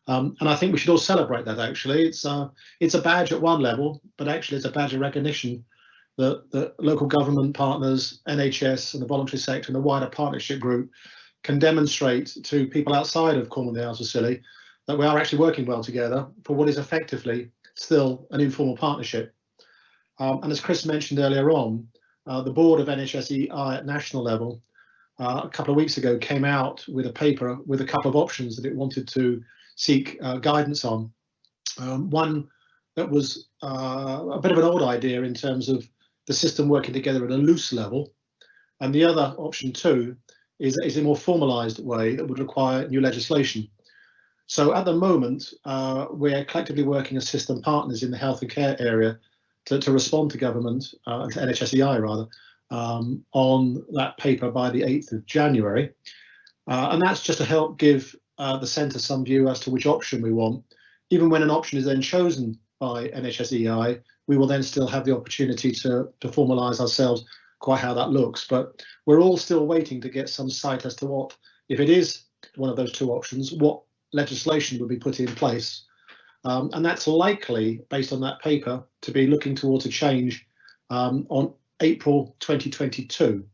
Speaker 11: And I think we should all celebrate that. Actually, it's a badge at one level, but actually it's a badge of recognition that the local government partners, NHS and the voluntary sector and the wider partnership group can demonstrate to people outside of Cornwall and the Isles of Scilly that we are actually working well together for what is effectively still an informal partnership. And as Chris mentioned earlier on, the board of NHSEI at national level a couple of weeks ago came out with a paper with a couple of options that it wanted to seek guidance on. One that was a bit of an old idea in terms of the system working together at a loose level, and the other option too is a more formalised way that would require new legislation. So at the moment we're collectively working as system partners in the health and care area to respond to government, to NHSEI rather, on that paper by the 8th of January. And that's just to help give the centre some view as to which option we want. Even when an option is then chosen by NHSEI, we will then still have the opportunity to formalise ourselves quite how that looks. But we're all still waiting to get some sight as to what, if it is one of those two options, what legislation would be put in place. And that's likely, based on that paper, to be looking towards a change on April 2022.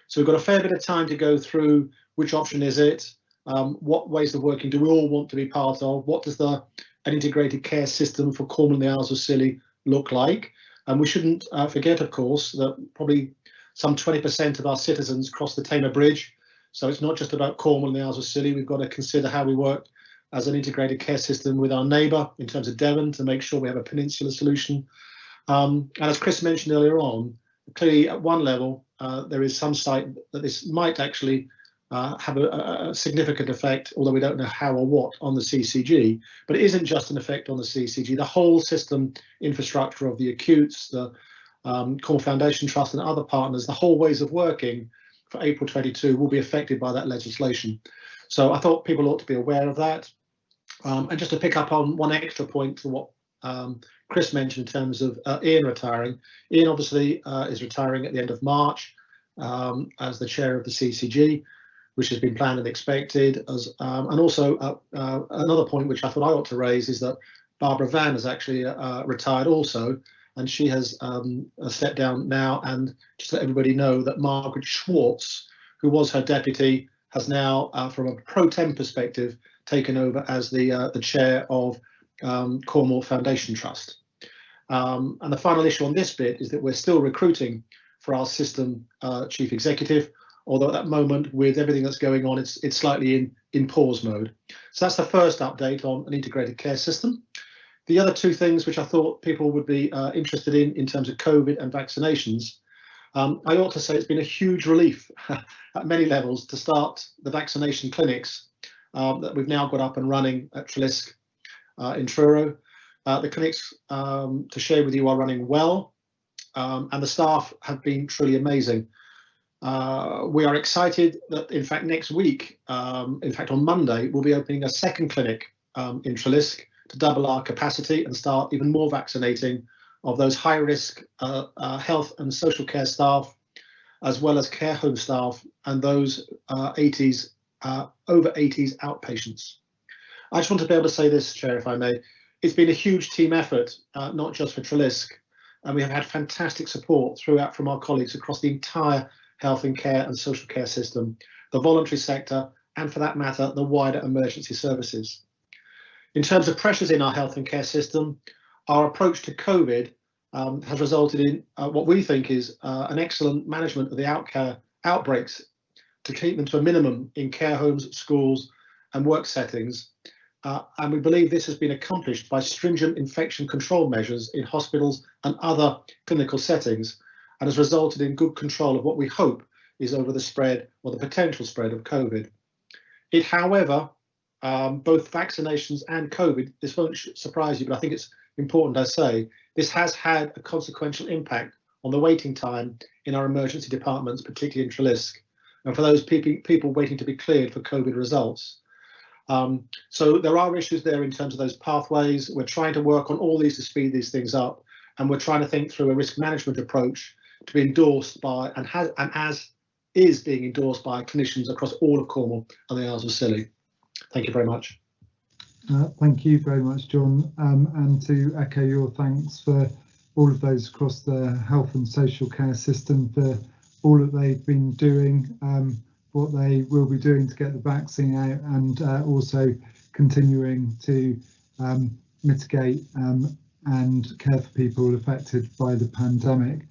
Speaker 11: So we've got a fair bit of time to go through which option is it, what ways of working do we all want to be part of, what does an integrated care system for Cornwall and the Isles of Scilly look like. And we shouldn't forget, of course, that probably some 20% of our citizens cross the Tamar Bridge. So it's not just about Cornwall and the Isles of Scilly. We've got to consider how we work as an integrated care system with our neighbour in terms of Devon to make sure we have a peninsular solution. And as Chris mentioned earlier on, clearly at one level, there is some sight that this might actually have a significant effect, although we don't know how or what, on the CCG. But it isn't just an effect on the CCG. The whole system infrastructure of the acutes, the Cornwall Foundation Trust and other partners, the whole ways of working for April 22 will be affected by that legislation. So I thought people ought to be aware of that. And just to pick up on one extra point to what Chris mentioned in terms of Ian retiring. Ian obviously is retiring at the end of March as the chair of the CCG, which has been planned and expected. And also another point which I thought I ought to raise is that Barbara Van has actually retired also. and she has stepped down now. And just to let everybody know that Margaret Schwartz, who was her deputy, has now, from a pro tem perspective, taken over as the chair of Cornwall Foundation Trust. And the final issue on this bit is that we're still recruiting for our system chief executive, although at that moment, with everything that's going on, it's slightly in pause mode. So that's the first update on an integrated care system. The other two things which I thought people would be interested in terms of COVID and vaccinations, I ought to say it's been a huge relief at many levels to start the vaccination clinics that we've now got up and running at Treliske in Truro. The clinics, to share with you, are running well, and the staff have been truly amazing. We are excited that, in fact, next week, in fact on Monday, we'll be opening a second clinic in Treliske to double our capacity and start even more vaccinating of those high-risk health and social care staff, as well as care home staff and those over 80s outpatients. I just want to be able to say this, Chair, if I may. It's been a huge team effort, not just for Treliske, and we have had fantastic support throughout from our colleagues across the entire health and care and social care system, the voluntary sector, and for that matter, the wider emergency services. In terms of pressures in our health and care system, our approach to COVID has resulted in what we think is an excellent management of the outbreaks to keep them to a minimum in care homes, schools, and work settings. And we believe this has been accomplished by stringent infection control measures in hospitals and other clinical settings, and has resulted in good control of what we hope is over the spread or the potential spread of COVID. It, however, both vaccinations and COVID, this won't surprise you, but I think it's important I say, this has had a consequential impact on the waiting time in our emergency departments, particularly in Treliske, and for those people waiting to be cleared for COVID results. So there are issues there in terms of those pathways. We're trying to work on all these to speed these things up, and we're trying to think through a risk management approach to be endorsed by and as is being endorsed by clinicians across all of Cornwall and the Isles of Scilly. Thank you very much.
Speaker 2: Thank you very much, John, and to echo your thanks for all of those across the health and social care system for all that they've been doing, what they will be doing to get the vaccine out, and also continuing to mitigate and care for people affected by the pandemic.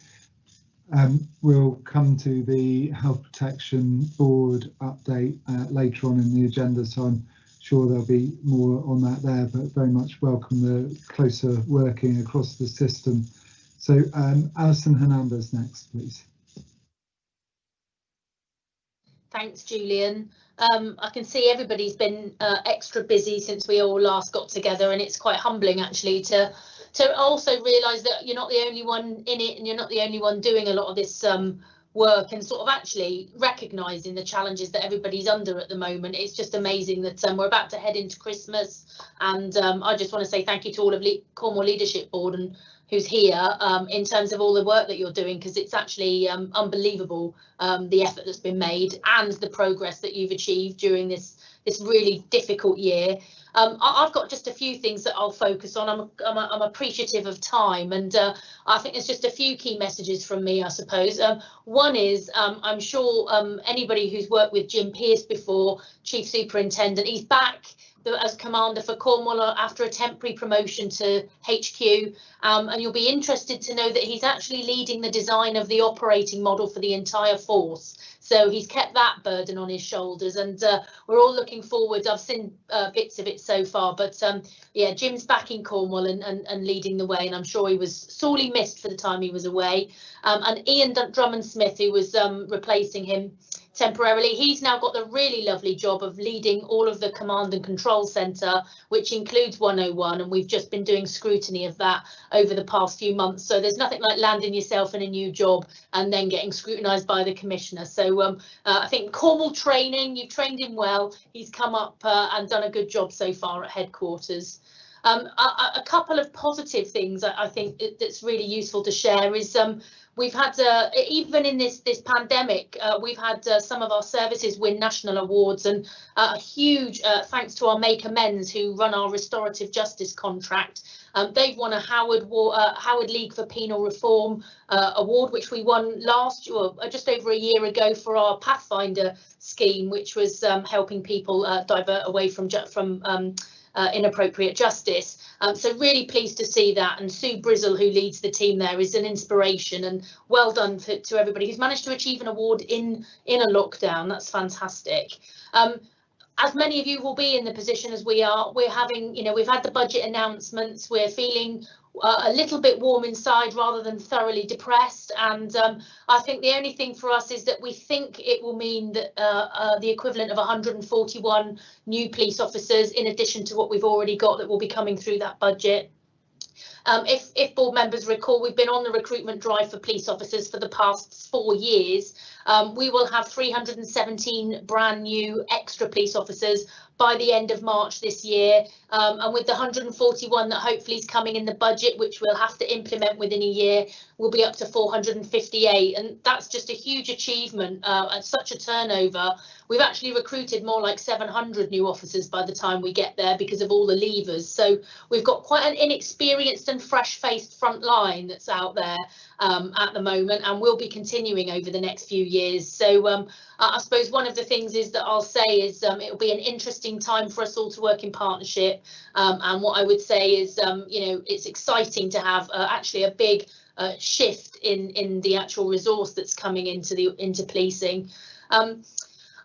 Speaker 2: We'll come to the Health Protection Board update later on in the agenda, so I'm sure there'll be more on that there, but very much welcome the closer working across the system. So Alison Hernandez next, please.
Speaker 8: Thanks, Julian. I can see everybody's been extra busy since we all last got together, and it's quite humbling actually to also realise that you're not the only one in it, and you're not the only one doing a lot of this work, and sort of actually recognising the challenges that everybody's under at the moment. It's just amazing that we're about to head into Christmas, and I just want to say thank you to all of Cornwall Leadership Board and who's here in terms of all the work that you're doing, because it's actually unbelievable the effort that's been made and the progress that you've achieved during this really difficult year. I've got just a few things that I'll focus on. I'm appreciative of time, and I think there's just a few key messages from me, I suppose. One is I'm sure anybody who's worked with Jim Pearce before, Chief Superintendent, he's back as Commander for Cornwall after a temporary promotion to HQ, and you'll be interested to know that he's actually leading the design of the operating model for the entire force. So he's kept that burden on his shoulders, and we're all looking forward. I've seen bits of it so far, but yeah, Jim's back in Cornwall and leading the way, and I'm sure he was sorely missed for the time he was away. And Ian Drummond-Smith, who was replacing him temporarily, he's now got the really lovely job of leading all of the command and control centre, which includes 101, and we've just been doing scrutiny of that over the past few months. So there's nothing like landing yourself in a new job and then getting scrutinised by the Commissioner. So I think Cornwall training, you've trained him well. He's come up and done a good job so far at headquarters. A couple of positive things I think that's really useful to share is we've had, even in this pandemic, we've had some of our services win national awards, and a huge thanks to our Make Amends, who run our restorative justice contract. They've won a Howard League for Penal Reform award, which we won just over a year ago for our Pathfinder scheme, which was helping people divert away from inappropriate justice. So really pleased to see that, and Sue Brizzle, who leads the team there, is an inspiration, and well done to everybody who's managed to achieve an award in a lockdown. That's fantastic. As many of you will be in the position as we are, we're having, we've had the budget announcements, we're feeling a little bit warm inside rather than thoroughly depressed, and I think the only thing for us is that we think it will mean that the equivalent of 141 new police officers, in addition to what we've already got, that will be coming through that budget. If board members recall, we've been on the recruitment drive for police officers for the past 4 years. We will have 317 brand new extra police officers by the end of March this year, and with the 141 that hopefully is coming in the budget, which we'll have to implement within a year, we'll be up to 458, and that's just a huge achievement at such a turnover. We've actually recruited more like 700 new officers by the time we get there because of all the leavers. So we've got quite an inexperienced and fresh-faced front line that's out there at the moment, and will be continuing over the next few years. So I suppose one of the things is that I'll say is it'll be an interesting time for us all to work in partnership. And what I would say is, it's exciting to have actually a big shift in the actual resource that's coming into policing.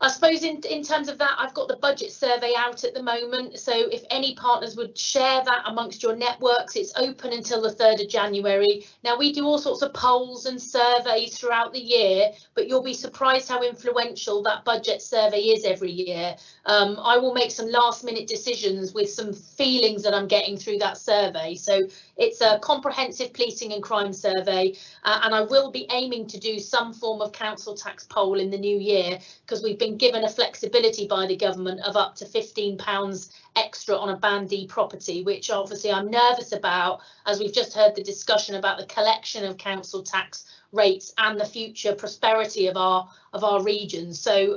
Speaker 8: I suppose in terms of that, I've got the budget survey out at the moment. So if any partners would share that amongst your networks, it's open until the 3rd of January. Now, we do all sorts of polls and surveys throughout the year, but you'll be surprised how influential that budget survey is every year. I will make some last minute decisions with some feelings that I'm getting through that survey. So it's a comprehensive policing and crime survey, and I will be aiming to do some form of council tax poll in the new year, because we've been given a flexibility by the government of up to £15 extra on a Band D property, which obviously I'm nervous about, as we've just heard the discussion about the collection of council tax rates and the future prosperity of our regions. So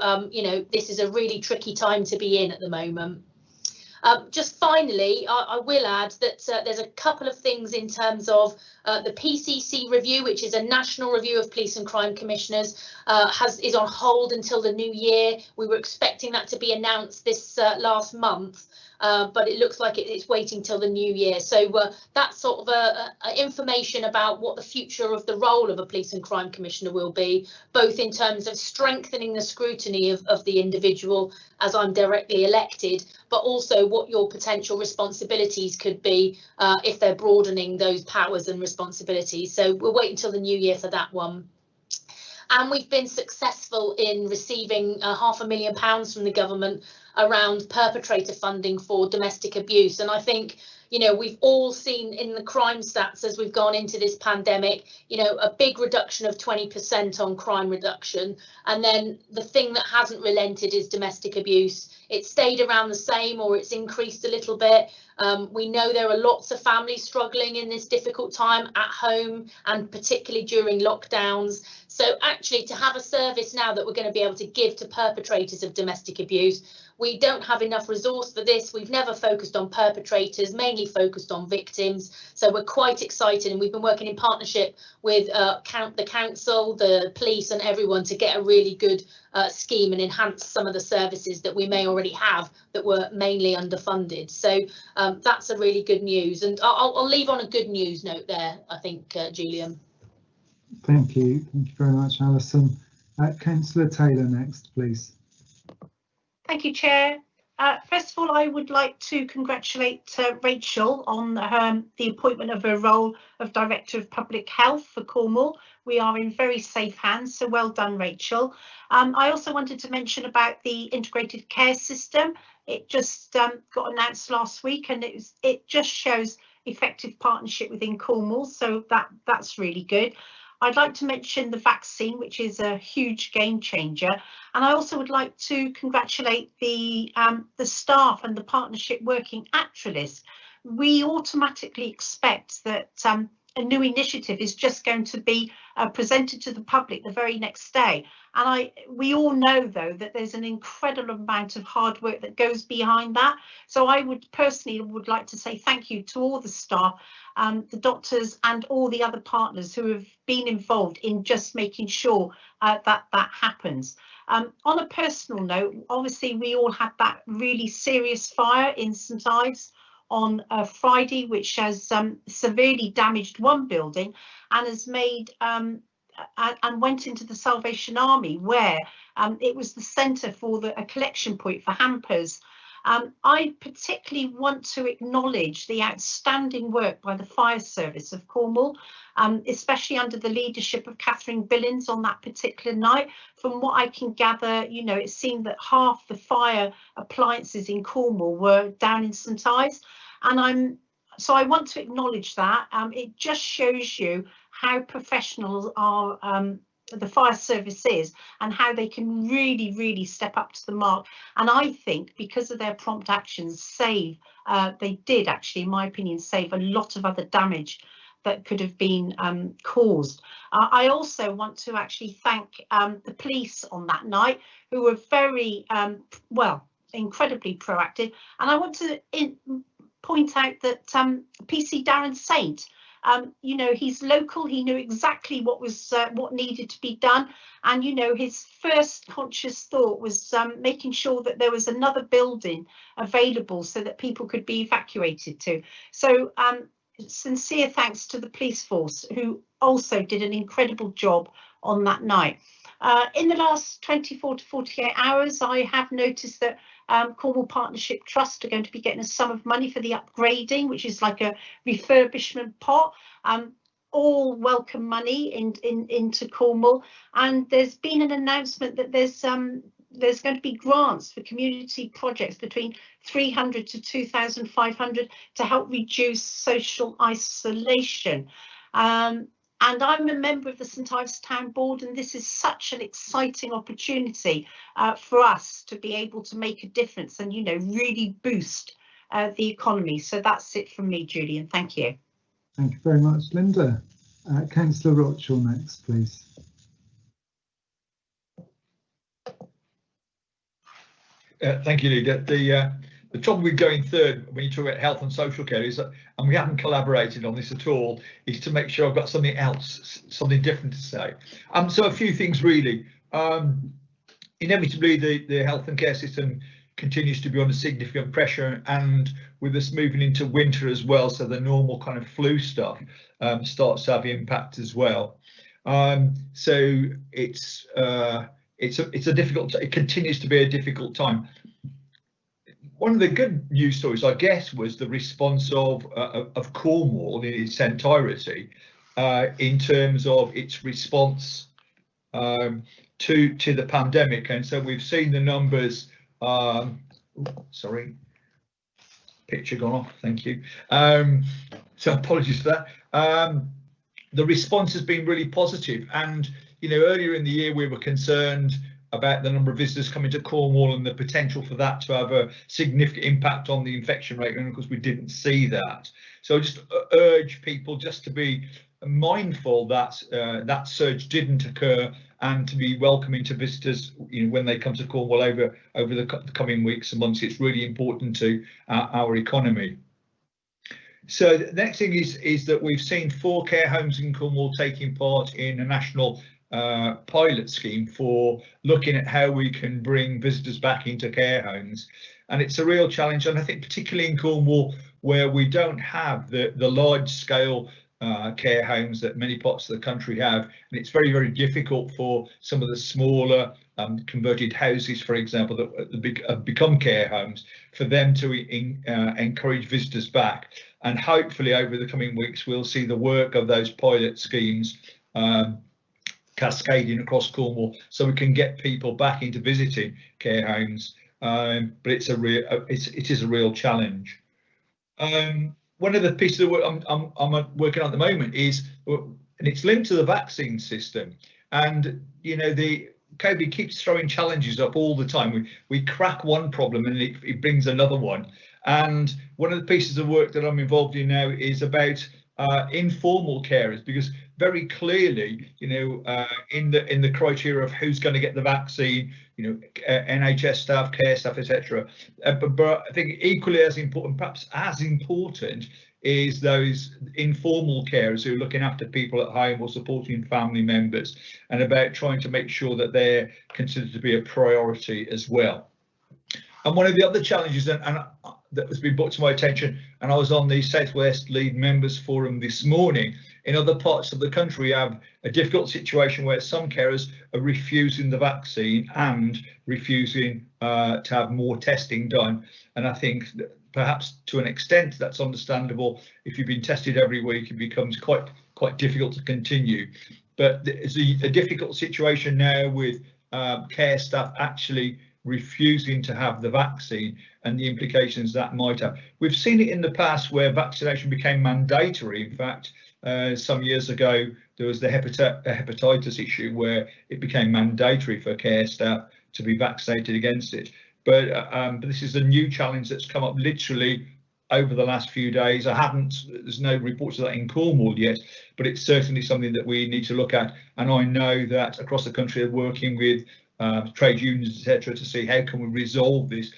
Speaker 8: this is a really tricky time to be in at the moment. Just finally, I will add that there's a couple of things in terms of the PCC review, which is a national review of police and crime commissioners, is on hold until the new year. We were expecting that to be announced this last month, but it looks like it's waiting till the new year. So that's sort of information about what the future of the role of a police and crime commissioner will be, both in terms of strengthening the scrutiny of the individual as I'm directly elected, but also what your potential responsibilities could be if they're broadening those powers and responsibilities. So we'll wait until the new year for that one. And we've been successful in receiving £500,000 from the government around perpetrator funding for domestic abuse. And I think, we've all seen in the crime stats as we've gone into this pandemic, a big reduction of 20% on crime reduction. And then the thing that hasn't relented is domestic abuse. It's stayed around the same, or it's increased a little bit. We know there are lots of families struggling in this difficult time at home, and particularly during lockdowns. So actually, to have a service now that we're going to be able to give to perpetrators of domestic abuse, we don't have enough resource for this. We've never focused on perpetrators, mainly focused on victims. So we're quite excited, and we've been working in partnership with the council, the police and everyone to get a really good scheme and enhance some of the services that we may already have that were mainly underfunded. So that's a really good news. And I'll leave on a good news note there, I think, Julian.
Speaker 2: Thank you. Thank you very much, Alison. Councillor Taylor next, please.
Speaker 12: Thank you, Chair. First of all, I would like to congratulate Rachel on the appointment of her role of Director of Public Health for Cornwall. We are in very safe hands, so well done, Rachel. I also wanted to mention about the integrated care system. It just got announced last week, and it just shows effective partnership within Cornwall, so that's really good. I'd like to mention the vaccine, which is a huge game changer, and I also would like to congratulate the staff and the partnership working at Trellis. We automatically expect that a new initiative is just going to be presented to the public the very next day. And we all know, though, that there's an incredible amount of hard work that goes behind that. So I would personally like to say thank you to all the staff, the doctors and all the other partners who have been involved in just making sure that happens. On a personal note, obviously we all had that really serious fire in St Ives on Friday, which has severely damaged one building and has made and went into the Salvation Army, where it was the centre for a collection point for hampers. I particularly want to acknowledge the outstanding work by the fire service of Cornwall, especially under the leadership of Catherine Billings on that particular night. From what I can gather, you know, it seemed that half the fire appliances in Cornwall were down in St Ives, and so I want to acknowledge that. It just shows you how professional the fire service is and how they can really step up to the mark. And I think because of their prompt actions, they did actually, in my opinion, save a lot of other damage that could have been caused. I also want to actually thank the police on that night, who were very, incredibly proactive. And I want to point out that PC Darren Saint, you know, he's local. He knew exactly what needed to be done, and you know, his first conscious thought was making sure that there was another building available so that people could be evacuated to. So sincere thanks to the police force, who also did an incredible job on that night. In the last 24 to 48 hours, I have noticed that Cornwall Partnership Trust are going to be getting a sum of money for the upgrading, which is like a refurbishment pot. All welcome money into Cornwall, and there's been an announcement that there's going to be grants for community projects between 300 to 2,500 to help reduce social isolation. And I'm a member of the St Ives Town Board, and this is such an exciting opportunity for us to be able to make a difference and, you know, really boost the economy. So that's it from me, Julian. Thank you.
Speaker 2: Thank you very much, Linda. Councillor Rochell next, please.
Speaker 6: Thank you, Linda. The trouble with going third when you talk about health and social care is that, and we haven't collaborated on this at all, is to make sure I've got something else, something different to say. So a few things really. Inevitably, the health and care system continues to be under significant pressure, and with us moving into winter as well, so the normal kind of flu stuff starts to have impact as well. So it's a difficult. It continues to be a difficult time. One of the good news stories, I guess, was the response of Cornwall in its entirety, in terms of its response to the pandemic. And so we've seen the numbers. Sorry, picture gone off. Thank you. So apologies for that. The response has been really positive, and you know, earlier in the year we were concerned about the number of visitors coming to Cornwall and the potential for that to have a significant impact on the infection rate, and of course we didn't see that. So I just urge people just to be mindful that that surge didn't occur, and to be welcoming to visitors, you know, when they come to Cornwall over the coming weeks and months. It's really important to our economy. So the next thing is that we've seen 4 care homes in Cornwall taking part in a national pilot scheme for looking at how we can bring visitors back into care homes, and it's a real challenge. And I think particularly in Cornwall, where we don't have the large scale care homes that many parts of the country have, and it's very difficult for some of the smaller converted houses, for example, that have become care homes, for them to encourage visitors back. And hopefully over the coming weeks we'll see the work of those pilot schemes cascading across Cornwall, so we can get people back into visiting care homes. But it is a real challenge. One of the pieces of work I'm working on at the moment is, and it's linked to the vaccine system. And you know, the COVID keeps throwing challenges up all the time. We crack one problem and it brings another one. And one of the pieces of work that I'm involved in now is about informal carers, because very clearly, you know, in the criteria of who's going to get the vaccine, you know, NHS staff, care staff, etc. But I think equally as important, perhaps as important, is those informal carers who are looking after people at home or supporting family members, and about trying to make sure that they're considered to be a priority as well. And one of the other challenges that has been brought to my attention, and I was on the South West Lead Members Forum this morning, in other parts of the country we have a difficult situation where some carers are refusing the vaccine and refusing to have more testing done. And I think that perhaps to an extent that's understandable. If you've been tested every week, it becomes quite difficult to continue. But it's a difficult situation now with care staff actually refusing to have the vaccine and the implications that might have. We've seen it in the past where vaccination became mandatory. In fact, some years ago, there was the hepatitis issue where it became mandatory for care staff to be vaccinated against it. But this is a new challenge that's come up literally over the last few days. There's no reports of that in Cornwall yet, but it's certainly something that we need to look at. And I know that across the country are working with trade unions, etc., to see how can we resolve this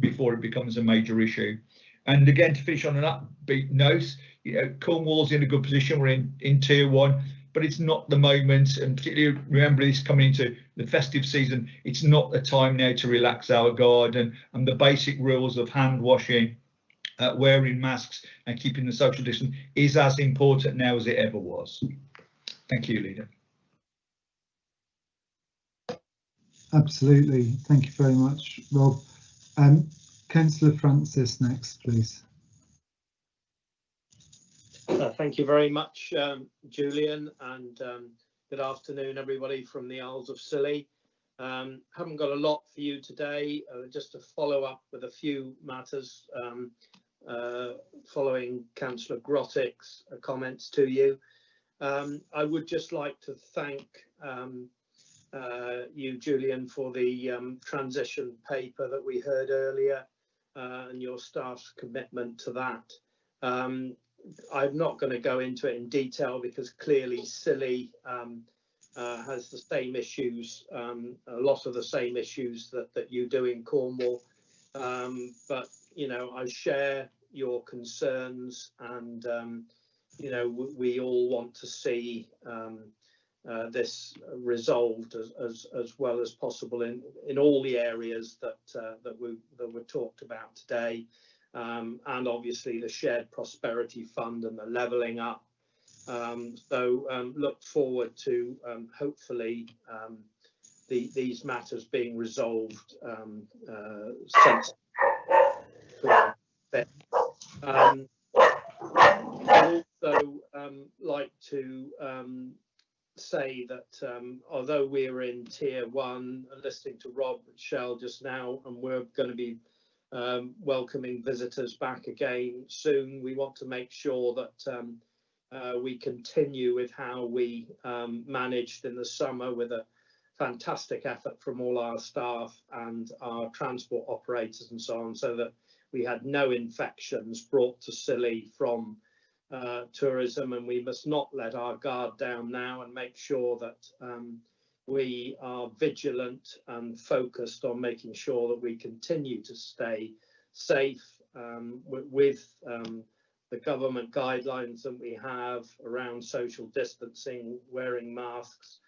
Speaker 6: before it becomes a major issue. And again, to finish on an upbeat note, you know, Cornwall's in a good position. We're in tier 1, but it's not the moment, and particularly remember this coming into the festive season, it's not the time now to relax our guard, and the basic rules of hand washing, wearing masks and keeping the social distance is as important now as it ever was. Thank you, Leader.
Speaker 2: Absolutely. Thank you very much, Rob. Councillor Francis next, please.
Speaker 4: Thank you very much, Julian, and good afternoon, everybody from the Isles of Scilly. Haven't got a lot for you today, just to follow up with a few matters following Councillor Grottick's comments to you. I would just like to thank you, Julian, for the transition paper that we heard earlier, and your staff's commitment to that. I'm not going to go into it in detail because clearly Scilly has the same issues, a lot of the same issues that you do in Cornwall. But, you know, I share your concerns, and, you know, we all want to see this resolved as well as possible in all the areas that were talked about today, and obviously the shared prosperity fund and the levelling up. So look forward to hopefully these matters being resolved since. I'd also like to say that although we're in tier 1, listening to Rob and Shell just now, and we're going to be welcoming visitors back again soon, we want to make sure that we continue with how we managed in the summer, with a fantastic effort from all our staff and our transport operators and so on, so that we had no infections brought to Scilly from tourism. And we must not let our guard down now, and make sure that we are vigilant and focused on making sure that we continue to stay safe with the government guidelines that we have around social distancing, wearing masks,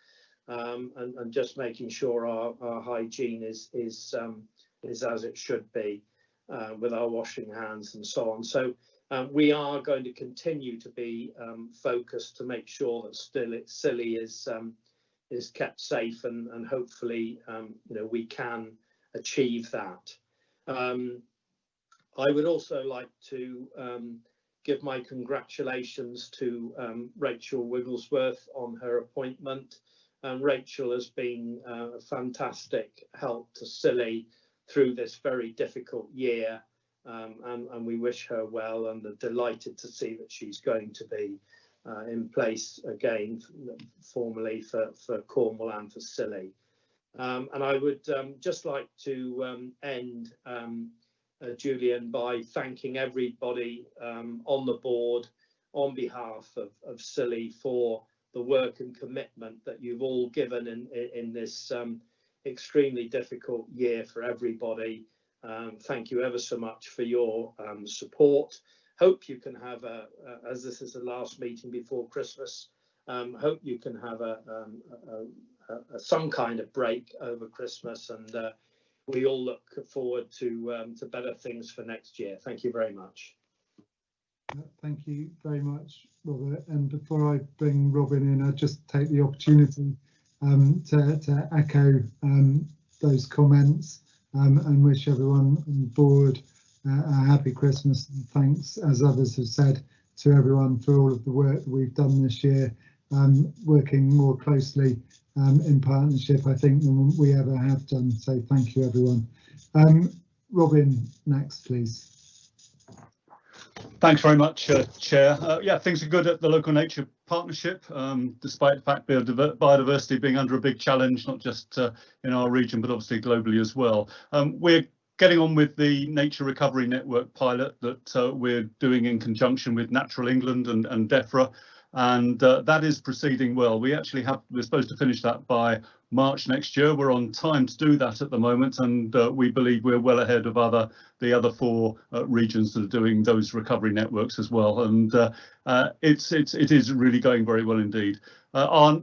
Speaker 4: and just making sure our hygiene is as it should be, with our washing hands and so on. So we are going to continue to be focused to make sure that Scilly is kept safe, and hopefully you know, we can achieve that. I would also like to give my congratulations to Rachel Wigglesworth on her appointment. Rachel has been a fantastic help to Scilly through this very difficult year, and we wish her well, and are delighted to see that she's going to be in place again formally for Cornwall and for Scilly. And I would just like to end, Julian, by thanking everybody on the board on behalf of Scilly for the work and commitment that you've all given in this extremely difficult year for everybody. Thank you ever so much for your support. Hope you can have as this is the last meeting before Christmas, hope you can have some kind of break over Christmas, and we all look forward to better things for next year. Thank you very much.
Speaker 2: Thank you very much, Robert. And before I bring Robin in, I'll just take the opportunity to echo those comments and wish everyone on the board a happy Christmas, and thanks, as others have said, to everyone for all of the work that we've done this year, working more closely in partnership, I think, than we ever have done. So thank you, everyone. Robin, next, please.
Speaker 15: Thanks very much, Chair. Yeah, things are good at the Local Nature Partnership, despite the fact biodiversity being under a big challenge, not just in our region, but obviously globally as well. We're getting on with the Nature Recovery Network pilot that we're doing in conjunction with Natural England and DEFRA, and that is proceeding well. We're supposed to finish that by March next year. We're on time to do that at the moment, and we believe we're well ahead of the other 4 regions that are doing those recovery networks as well. And it is really going very well indeed. Our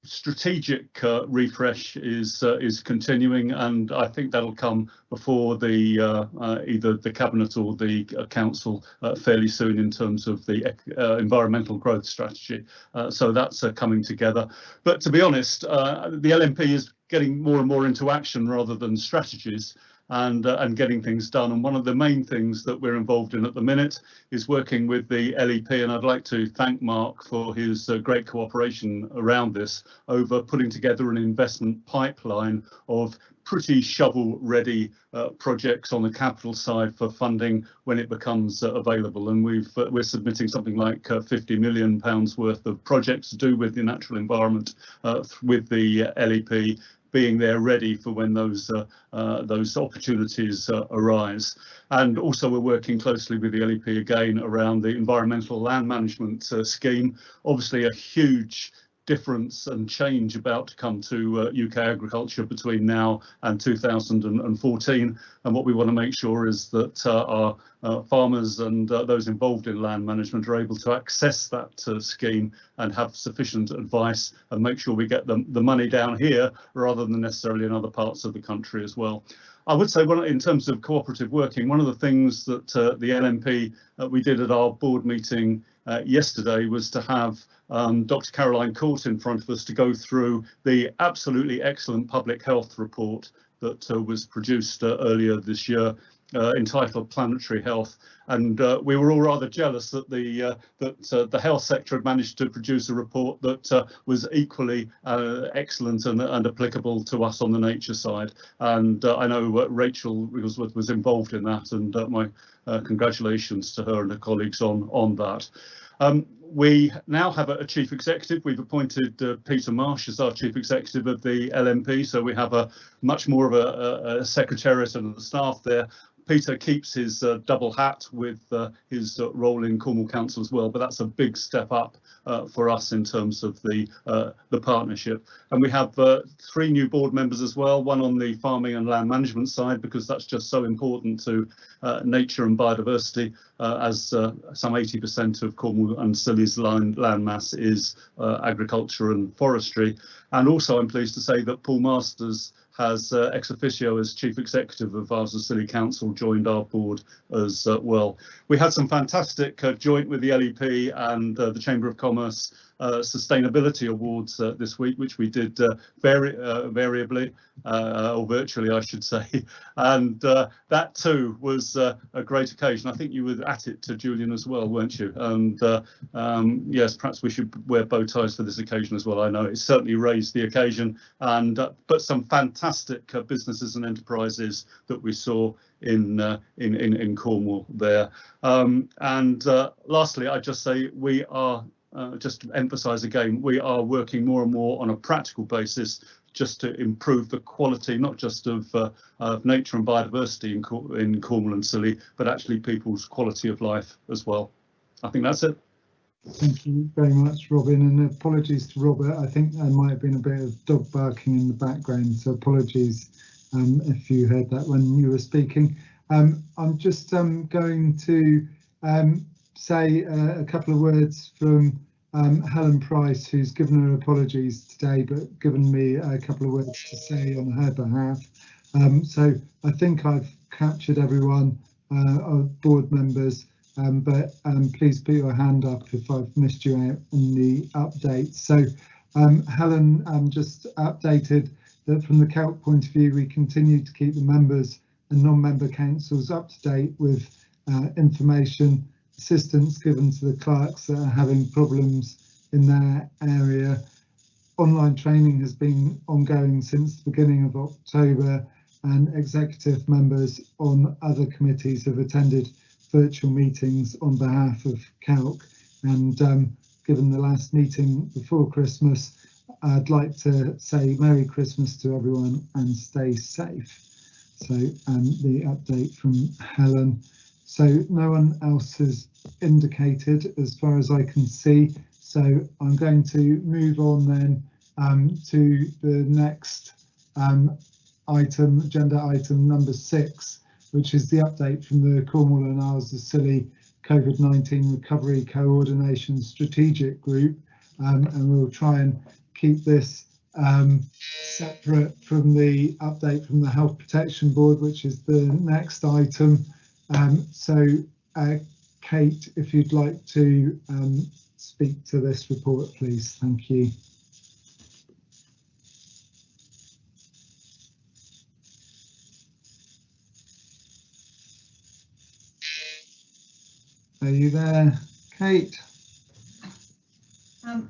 Speaker 15: strategic refresh is continuing, and I think that'll come before the either the cabinet or the council fairly soon in terms of the environmental growth strategy. So that's coming together. But to be honest, the LNP is getting more and more into action rather than strategies, and getting things done. And one of the main things that we're involved in at the minute is working with the LEP, and I'd like to thank Mark for his great cooperation around this, over putting together an investment pipeline of pretty shovel-ready projects on the capital side for funding when it becomes available. And we're submitting something like £50 million worth of projects to do with the natural environment with the LEP, being there ready for when those opportunities arise. And also we're working closely with the LEP again around the environmental land management scheme. Obviously a huge difference and change about to come to UK agriculture between now and 2014, and what we want to make sure is that our farmers and those involved in land management are able to access that scheme and have sufficient advice, and make sure we get the money down here rather than necessarily in other parts of the country as well. I would say, in terms of cooperative working, one of the things that the LNP we did at our board meeting yesterday was to have Dr. Caroline Court in front of us to go through the absolutely excellent public health report that was produced earlier this year, entitled Planetary Health. And we were all rather jealous that the health sector had managed to produce a report that was equally excellent and applicable to us on the nature side. And I know Rachel was involved in that, and my congratulations to her and her colleagues on that. We now have a chief executive. We've appointed Peter Marsh as our chief executive of the LNP, so we have a much more of a secretariat and a staff there. Peter keeps his double hat with his role in Cornwall Council as well, but that's a big step up for us in terms of the partnership. And we have 3 new board members as well, one on the farming and land management side, because that's just so important to nature and biodiversity, as some 80% of Cornwall and Scilly's land mass is agriculture and forestry. And also I'm pleased to say that Paul Masters has ex officio as chief executive of ours, the Scilly Council, joined our board as well. We had some fantastic joint with the LEP and the Chamber of Commerce sustainability awards this week, which we did variably or virtually, I should say, and that too was a great occasion. I think you were at it, Julian, as well, weren't you? And yes, perhaps we should wear bow ties for this occasion as well. I know it certainly raised the occasion, and but some fantastic businesses and enterprises that we saw in Cornwall there. And lastly, I just say we are just to emphasise again, we are working more and more on a practical basis just to improve the quality, not just of nature and biodiversity in Cornwall and Scilly, but actually people's quality of life as well. I think that's it.
Speaker 2: Thank you very much, Robin, and apologies to Robert. I think there might have been a bit of dog barking in the background, so apologies if you heard that when you were speaking. I'm just going to say a couple of words from Helen Price, who's given her apologies today, but given me a couple of words to say on her behalf. So I think I've captured everyone, board members, but please put your hand up if I've missed you out on the update. So Helen just updated that from the CALC point of view, we continue to keep the members and non-member councils up to date with information, assistance given to the clerks that are having problems in their area. Online training has been ongoing since the beginning of October, and executive members on other committees have attended virtual meetings on behalf of CALC. And given the last meeting before Christmas, I'd like to say Merry Christmas to everyone and stay safe. So the update from Helen. So no one else has indicated as far as I can see. So I'm going to move on then to the next item, agenda item number 6, which is the update from the Cornwall and Isles of Scilly COVID-19 Recovery Coordination Strategic Group, and we'll try and keep this separate from the update from the Health Protection Board, which is the next item. So Kate, if you'd like to speak to this report, please. Thank you. Are you there, Kate?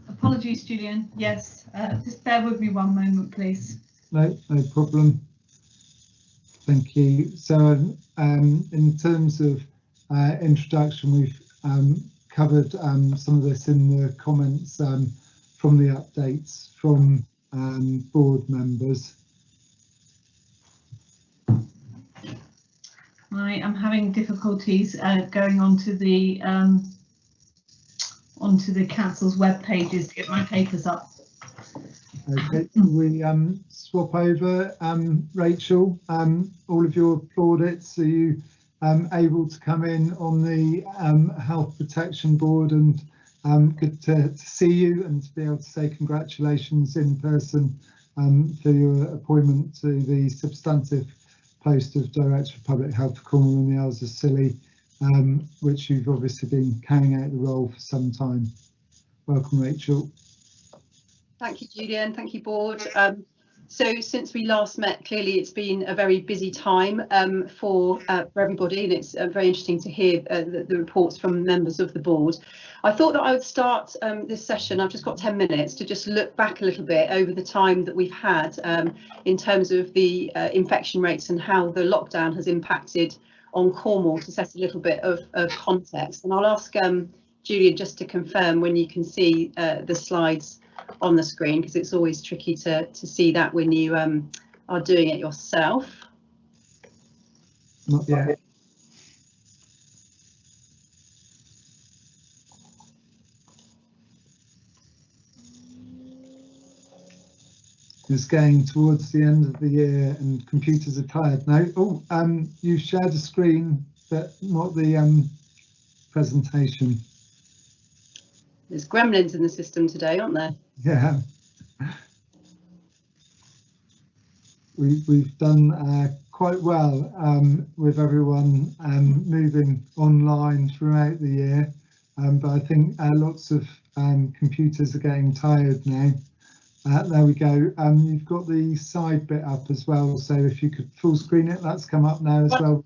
Speaker 16: Apologies, Julian. Yes, just bear with me one moment, please.
Speaker 2: No problem. Thank you. So in terms of introduction, we've covered some of this in the comments from the updates from board members.
Speaker 16: I am having difficulties going onto the council's web pages to get my papers up.
Speaker 2: Okay, we swap over. Rachel, all of your audits, are you able to come in on the Health Protection Board? And good to see you and to be able to say congratulations in person for your appointment to the substantive post of Director of Public Health for Cornwall and the Isles of Scilly, which you've obviously been carrying out the role for some time. Welcome, Rachel.
Speaker 17: Thank you, Julian. Thank you, board. So since we last met, clearly it's been a very busy time for everybody, and it's very interesting to hear the reports from members of the board. I thought that I would start this session, I've just got 10 minutes, to just look back a little bit over the time that we've had in terms of the infection rates and how the lockdown has impacted on Cornwall, to set a little bit of context. And I'll ask Julian just to confirm when you can see the slides on the screen, because it's always tricky to see that when you are doing it yourself.
Speaker 2: Not yet. It's getting towards the end of the year and computers are tired now. Oh, you shared a screen, but not the presentation.
Speaker 17: There's gremlins in the system today, aren't there?
Speaker 2: Yeah. We've done quite well with everyone moving online throughout the year, but I think lots of computers are getting tired now. There we go. You've got the side bit up as well, so if you could full screen it, that's come up now as well.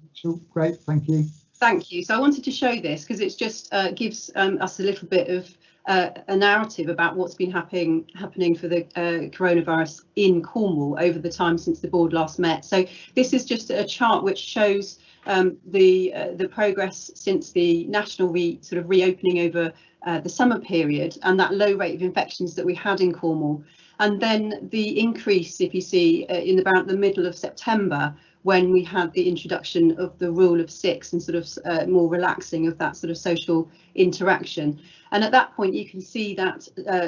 Speaker 2: Great, thank you.
Speaker 17: Thank you. So I wanted to show this because it just gives us a little bit of a narrative about what's been happening for the coronavirus in Cornwall over the time since the board last met. So this is just a chart which shows the progress since the national reopening over the summer period, and that low rate of infections that we had in Cornwall. And then the increase, if you see, in about the middle of September, when we had the introduction of the rule of 6 and sort of more relaxing of that sort of social interaction. And at that point, you can see that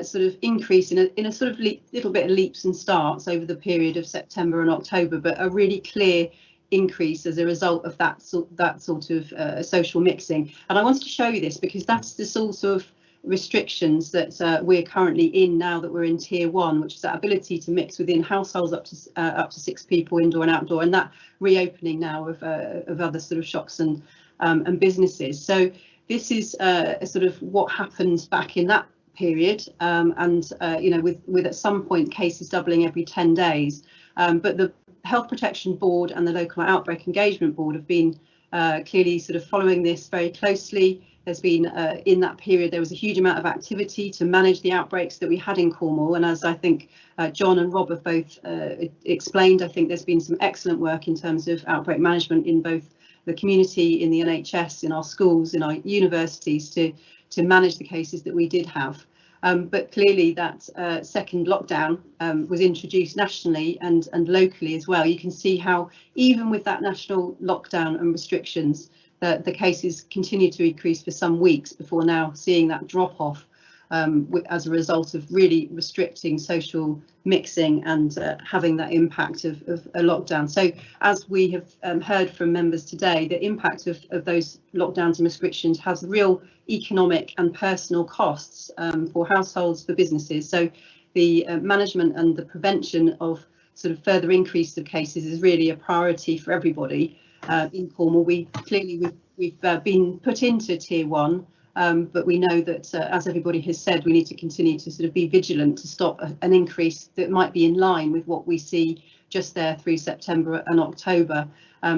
Speaker 17: sort of increase in a sort of little bit of leaps and starts over the period of September and October, but a really clear increase as a result of that sort of social mixing. And I wanted to show you this because that's the sort of restrictions that we're currently in now that we're in tier 1, which is that ability to mix within households up to 6 people, indoor and outdoor, and that reopening now of other sort of shops and businesses. So this is sort of what happens back in that period, and you know, with at some point cases doubling every 10 days. But the Health Protection Board and the Local Outbreak Engagement Board have been clearly sort of following this very closely. There's been in that period, there was a huge amount of activity to manage the outbreaks that we had in Cornwall. And as I think John and Rob have both explained, I think there's been some excellent work in terms of outbreak management in both the community, in the NHS, in our schools, in our universities to manage the cases that we did have. But clearly that second lockdown was introduced nationally and locally as well. You can see how even with that national lockdown and restrictions, the cases continue to increase for some weeks before now seeing that drop off as a result of really restricting social mixing and having that impact of a lockdown. So as we have heard from members today, the impact of those lockdowns and restrictions has real economic and personal costs for households, for businesses. So the management and the prevention of sort of further increase of cases is really a priority for everybody. In Cornwall, we've been put into tier 1, but we know that as everybody has said, we need to continue to sort of be vigilant to stop an increase that might be in line with what we see just there through September and October.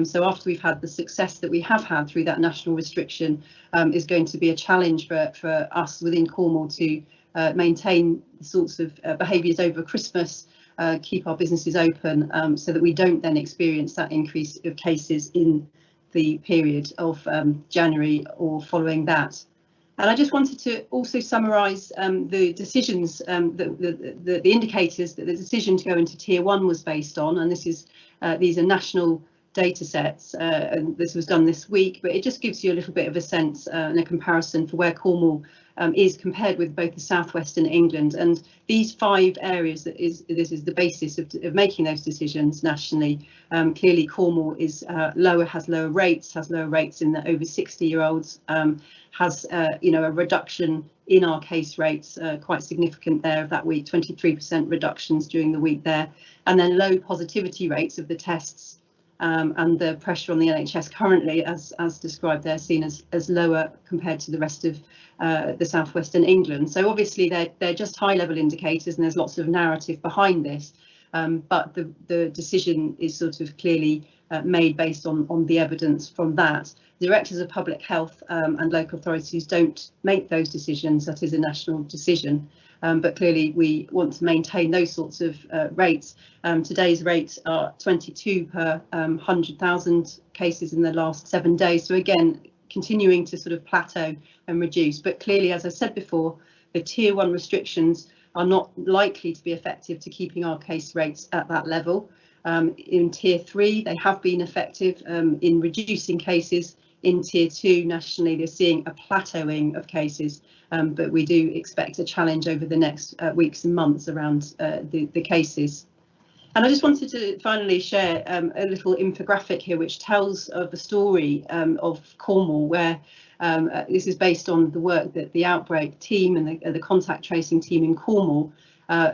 Speaker 17: So after we've had the success that we have had through that national restriction, is going to be a challenge for us within Cornwall to maintain the sorts of behaviours over Christmas, keep our businesses open, so that we don't then experience that increase of cases in the period of January or following that. And I just wanted to also summarise the decisions, the indicators that the decision to go into tier 1 was based on, and this is these are national data sets, and this was done this week, but it just gives you a little bit of a sense and a comparison for where Cornwall is compared with both the southwest and England. And these 5 areas, this is the basis of making those decisions nationally. Clearly Cornwall is has lower rates in the over 60-year-olds, has you know, a reduction in our case rates, quite significant there of that week, 23% reductions during the week there, and then low positivity rates of the tests. And the pressure on the NHS currently, as described there, seen as lower compared to the rest of the southwestern England. So obviously they're just high-level indicators, and there's lots of narrative behind this. But the decision is sort of clearly made based on the evidence from that. Directors of public health and local authorities don't make those decisions. That is a national decision. But clearly we want to maintain those sorts of rates. Today's rates are 22 per 100,000 cases in the last 7 days. So again, continuing to sort of plateau and reduce. But clearly, as I said before, the tier 1 restrictions are not likely to be effective to keeping our case rates at that level. In tier 3, they have been effective in reducing cases. In tier 2 nationally, they're seeing a plateauing of cases, but we do expect a challenge over the next weeks and months around the cases. And I just wanted to finally share a little infographic here which tells of the story of Cornwall, where this is based on the work that the outbreak team and the contact tracing team in Cornwall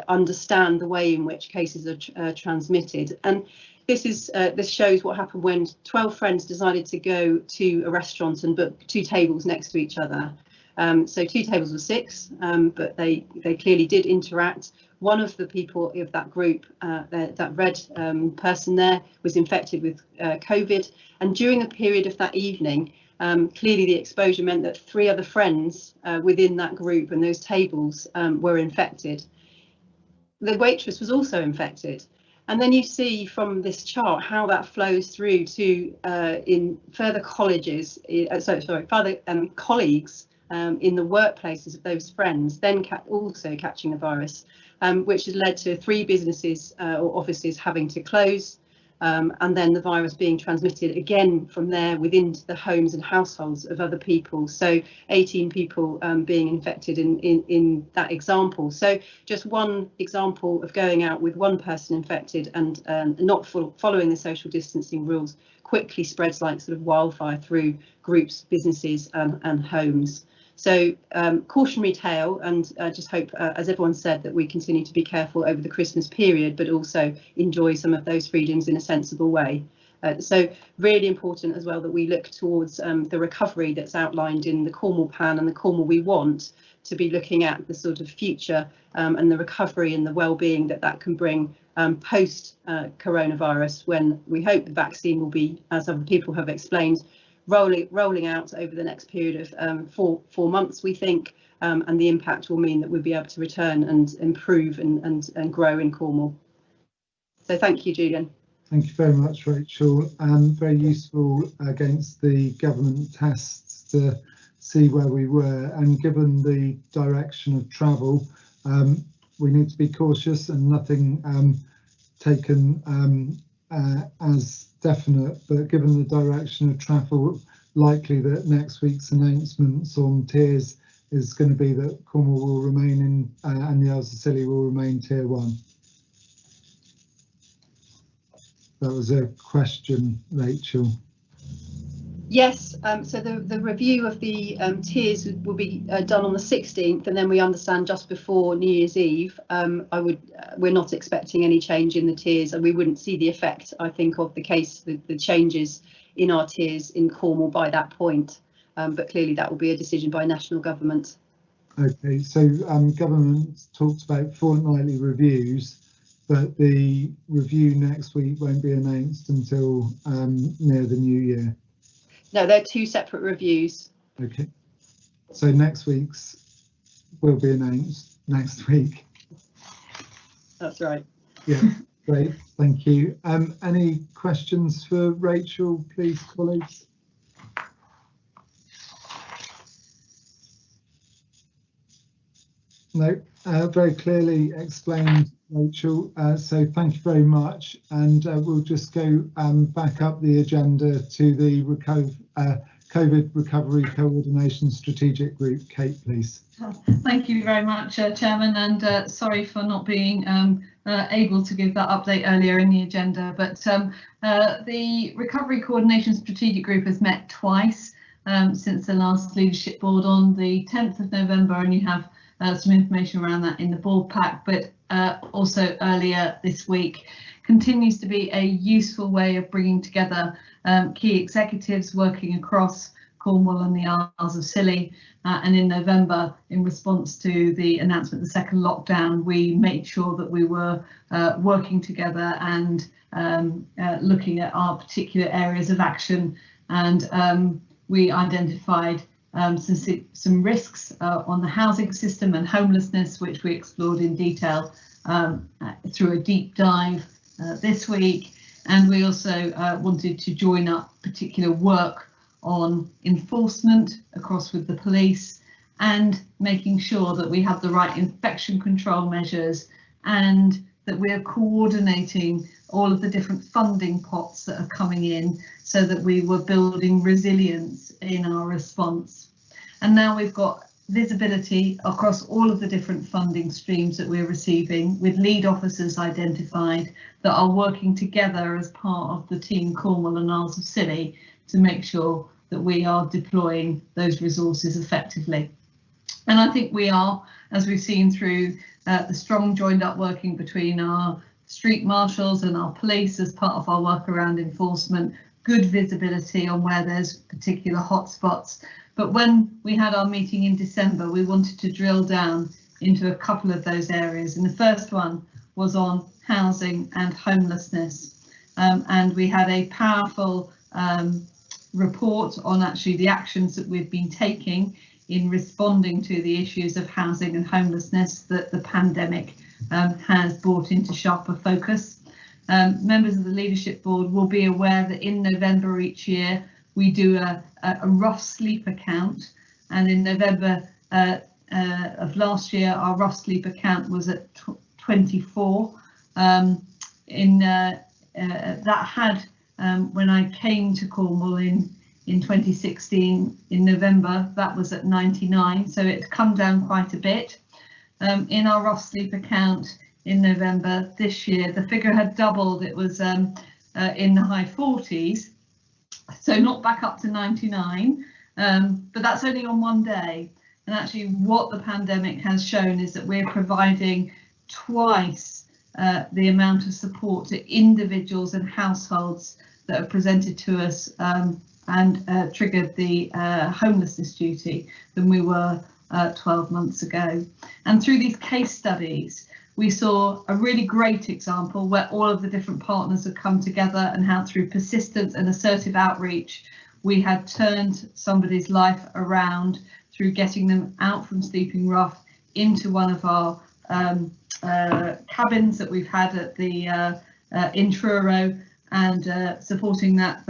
Speaker 17: understand the way in which cases are transmitted. And this shows what happened when 12 friends decided to go to a restaurant and book 2 tables next to each other. So 2 tables of 6, but they clearly did interact. One of the people of that group, that red person there, was infected with COVID. And during the period of that evening, clearly the exposure meant that 3 other friends within that group and those tables were infected. The waitress was also infected. And then you see from this chart how that flows through to in further colleges, further colleagues in the workplaces of those friends, then also catching the virus. which has led to 3 businesses or offices having to close. And then the virus being transmitted again from there within the homes and households of other people. So 18 people being infected in that example. So just one example of going out with one person infected and not following the social distancing rules quickly spreads like sort of wildfire through groups, businesses and homes. So cautionary tale, and just hope, as everyone said, that we continue to be careful over the Christmas period, but also enjoy some of those freedoms in a sensible way. So really important as well that we look towards the recovery that's outlined in the Cornwall plan and the Cornwall we want, to be looking at the sort of future and the recovery and the well-being that can bring post coronavirus, when we hope the vaccine will be, as other people have explained, rolling out over the next period of 4 months, we think, and the impact will mean that we'll be able to return and improve and grow in Cornwall. So thank you, Julian.
Speaker 2: Thank you very much, Rachel. Very useful against the government tests to see where we were, and given the direction of travel, we need to be cautious and nothing taken as definite, but given the direction of travel, likely that next week's announcements on tiers is going to be that Cornwall will remain in and the Isles of Scilly will remain tier 1. That was a question, Rachel.
Speaker 17: Yes, so the review of the tiers will be done on the 16th, and then we understand just before New Year's Eve. We're not expecting any change in the tiers, and we wouldn't see the effect, I think, of the changes in our tiers in Cornwall by that point. But clearly that will be a decision by national government.
Speaker 2: Okay, so government talked about fortnightly reviews, but the review next week won't be announced until near the new year.
Speaker 17: No, they're 2 separate reviews.
Speaker 2: Okay, so next week's will be announced next week.
Speaker 17: That's right.
Speaker 2: Yeah, great, thank you. Any questions for Rachel, please, colleagues? No, very clearly explained, Rachel, so thank you very much, and we'll just go back up the agenda to the COVID Recovery Coordination Strategic Group. Kate, please.
Speaker 16: Thank you very much, Chairman, and sorry for not being able to give that update earlier in the agenda, but the Recovery Coordination Strategic Group has met twice since the last leadership board on the 10th of November, and you have some information around that in the board pack, but also earlier this week. Continues to be a useful way of bringing together key executives working across Cornwall and the Isles of Scilly, and in November, in response to the announcement of the second lockdown, we made sure that we were working together and looking at our particular areas of action, and we identified some risks on the housing system and homelessness, which we explored in detail through a deep dive this week. And we also wanted to join up particular work on enforcement across with the police, and making sure that we have the right infection control measures, and that we are coordinating all of the different funding pots that are coming in, so that we were building resilience in our response. And now we've got visibility across all of the different funding streams that we're receiving, with lead officers identified that are working together as part of the team Cornwall and Isles of Scilly to make sure that we are deploying those resources effectively. And I think we are, as we've seen through the strong joined up working between our street marshals and our police as part of our work around enforcement, good visibility on where there's particular hotspots. But when we had our meeting in December, we wanted to drill down into a couple of those areas. And the first one was on housing and homelessness. And we had a powerful report on actually the actions that we've been taking in responding to the issues of housing and homelessness that the pandemic has brought into sharper focus. Members of the leadership board will be aware that in November each year we do a rough sleep account, and in November of last year our rough sleep account was at 24. That had, when I came to Cornwall in 2016 in November, that was at 99, so it's come down quite a bit. In our rough sleep account in November this year, the figure had doubled. It was in the high 40s, so not back up to 99, but that's only on one day. And actually what the pandemic has shown is that we're providing twice the amount of support to individuals and households that are presented to us and triggered the homelessness duty than we were 12 months ago. And through these case studies, we saw a really great example where all of the different partners have come together and how through persistence and assertive outreach, we had turned somebody's life around through getting them out from sleeping rough into one of our cabins that we've had at the in Truro, and supporting that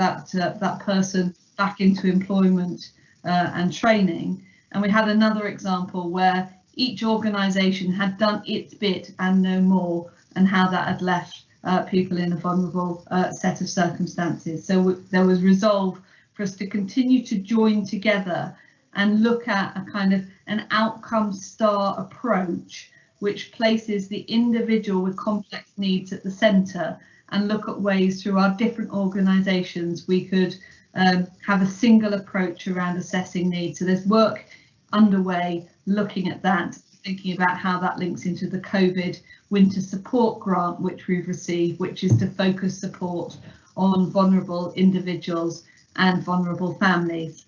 Speaker 16: person back into employment and training. And we had another example where each organisation had done its bit and no more, and how that had left people in a vulnerable set of circumstances. So there was resolve for us to continue to join together and look at a kind of an outcome star approach, which places the individual with complex needs at the centre, and look at ways through our different organisations we could have a single approach around assessing needs. So there's work underway looking at that, thinking about how that links into the COVID Winter Support Grant, which we've received, which is to focus support on vulnerable individuals and vulnerable families.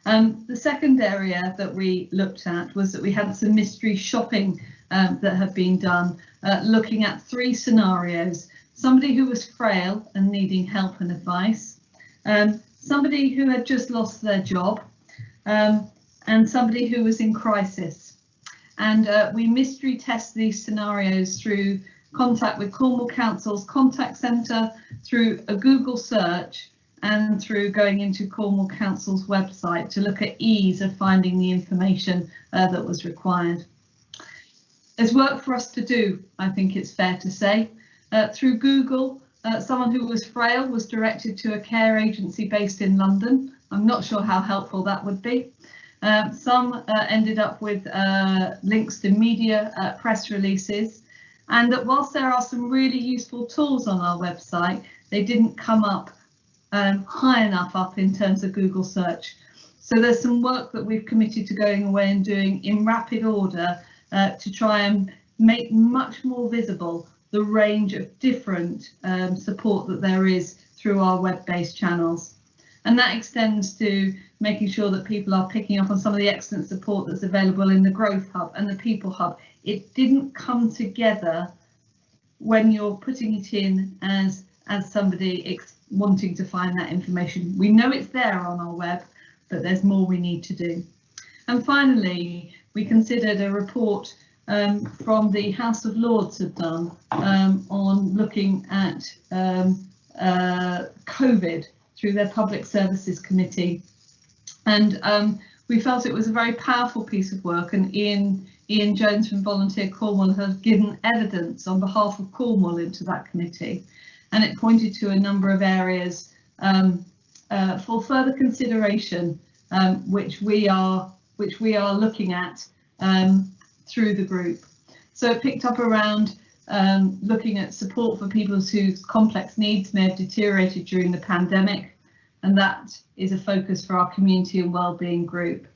Speaker 16: The second area that we looked at was that we had some mystery shopping that had been done, looking at 3 scenarios: somebody who was frail and needing help and advice, somebody who had just lost their job, and somebody who was in crisis. And we mystery test these scenarios through contact with Cornwall Council's contact centre, through a Google search, and through going into Cornwall Council's website to look at ease of finding the information that was required. There's work for us to do, I think it's fair to say. Through Google, someone who was frail was directed to a care agency based in London. I'm not sure how helpful that would be. Some ended up with links to media press releases, and that whilst there are some really useful tools on our website, they didn't come up high enough up in terms of Google search. So there's some work that we've committed to going away and doing in rapid order to try and make much more visible the range of different support that there is through our web-based channels. And that extends to making sure that people are picking up on some of the excellent support that's available in the Growth Hub and the People Hub. It didn't come together when you're putting it in as somebody wanting to find that information. We know it's there on our web, but there's more we need to do. And finally, we considered a report from the House of Lords have done on looking at COVID through their Public Services Committee. And we felt it was a very powerful piece of work, and Ian Jones from Volunteer Cornwall has given evidence on behalf of Cornwall into that committee. And it pointed to a number of areas for further consideration, which we are looking at through the group. So it picked up around looking at support for people whose complex needs may have deteriorated during the pandemic, and that is a focus for our community and wellbeing group.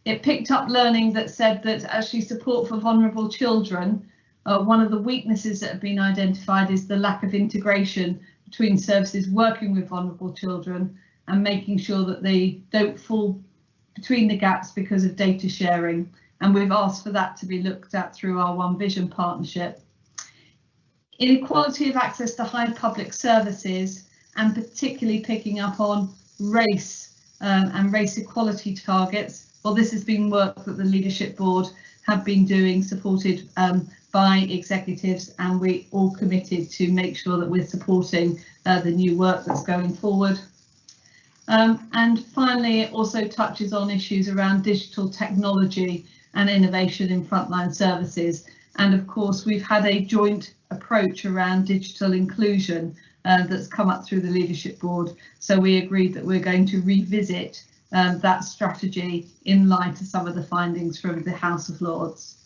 Speaker 16: It picked up learning that said that actually support for vulnerable children, one of the weaknesses that have been identified is the lack of integration between services working with vulnerable children and making sure that they don't fall between the gaps because of data sharing. And we've asked for that to be looked at through our One Vision partnership. Inequality of access to high public services, and particularly picking up on race and race equality targets. Well, this has been work that the Leadership Board have been doing, supported by executives, and we all committed to make sure that we're supporting the new work that's going forward. And finally, it also touches on issues around digital technology and innovation in frontline services. And of course, we've had a joint approach around digital inclusion that's come up through the leadership board. So we agreed that we're going to revisit that strategy in light of some of the findings from the House of Lords.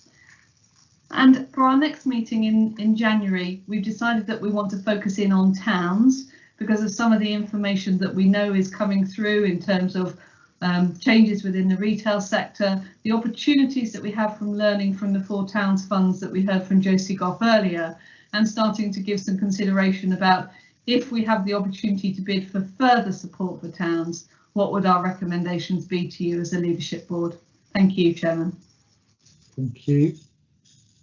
Speaker 16: And for our next meeting in January, we've decided that we want to focus in on towns because of some of the information that we know is coming through in terms of changes within the retail sector, the opportunities that we have from learning from the 4 Towns funds that we heard from Josie Goff earlier, and starting to give some consideration about if we have the opportunity to bid for further support for towns, what would our recommendations be to you as a leadership board? Thank you, Chairman.
Speaker 2: Thank you.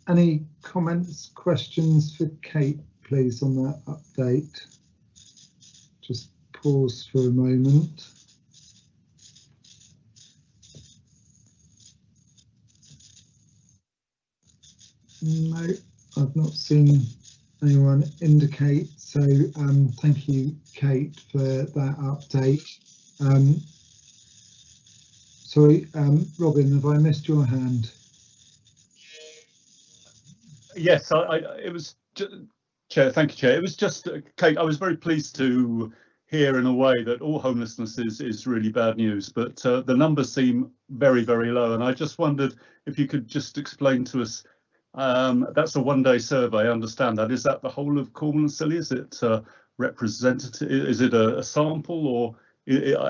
Speaker 2: Any comments, questions for Kate, please, on that update? Just pause for a moment. No, I've not seen anyone indicate, so thank you, Kate, for that update. Sorry, Robin, have I missed your hand?
Speaker 15: Yes, it was, Chair, thank you, Chair. It was just, Kate, I was very pleased to hear in a way that all homelessness is really bad news, but the numbers seem very, very low. And I just wondered if you could just explain to us, that's a one-day survey, I understand that. Is that the whole of Cornwall and Scilly? Is it representative? Is it a sample, or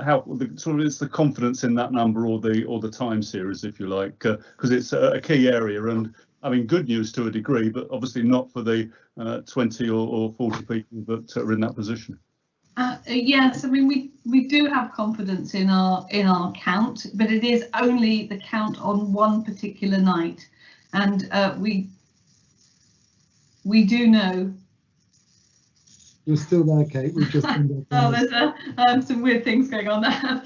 Speaker 15: how sort of is the confidence in that number, or the time series, if you like, because it's a key area, and I mean, good news to a degree, but obviously not for the 20 or 40 people that are in that position.
Speaker 16: Yes, I mean, we do have confidence in our count, but it is only the count on one particular night, and we do know.
Speaker 2: You're still there, Kate. We've just
Speaker 16: oh, there's some weird things going on there.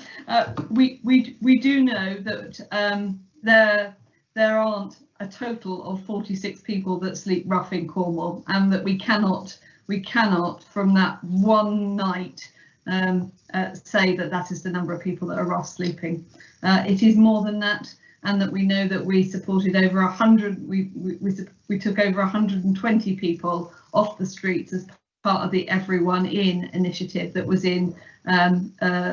Speaker 16: We do know that there aren't a total of 46 people that sleep rough in Cornwall, and that we cannot from that one night say that is the number of people that are rough sleeping. It is more than that, and that we know that we supported over 100. We took over 120 people off the streets as part of the Everyone In initiative that was in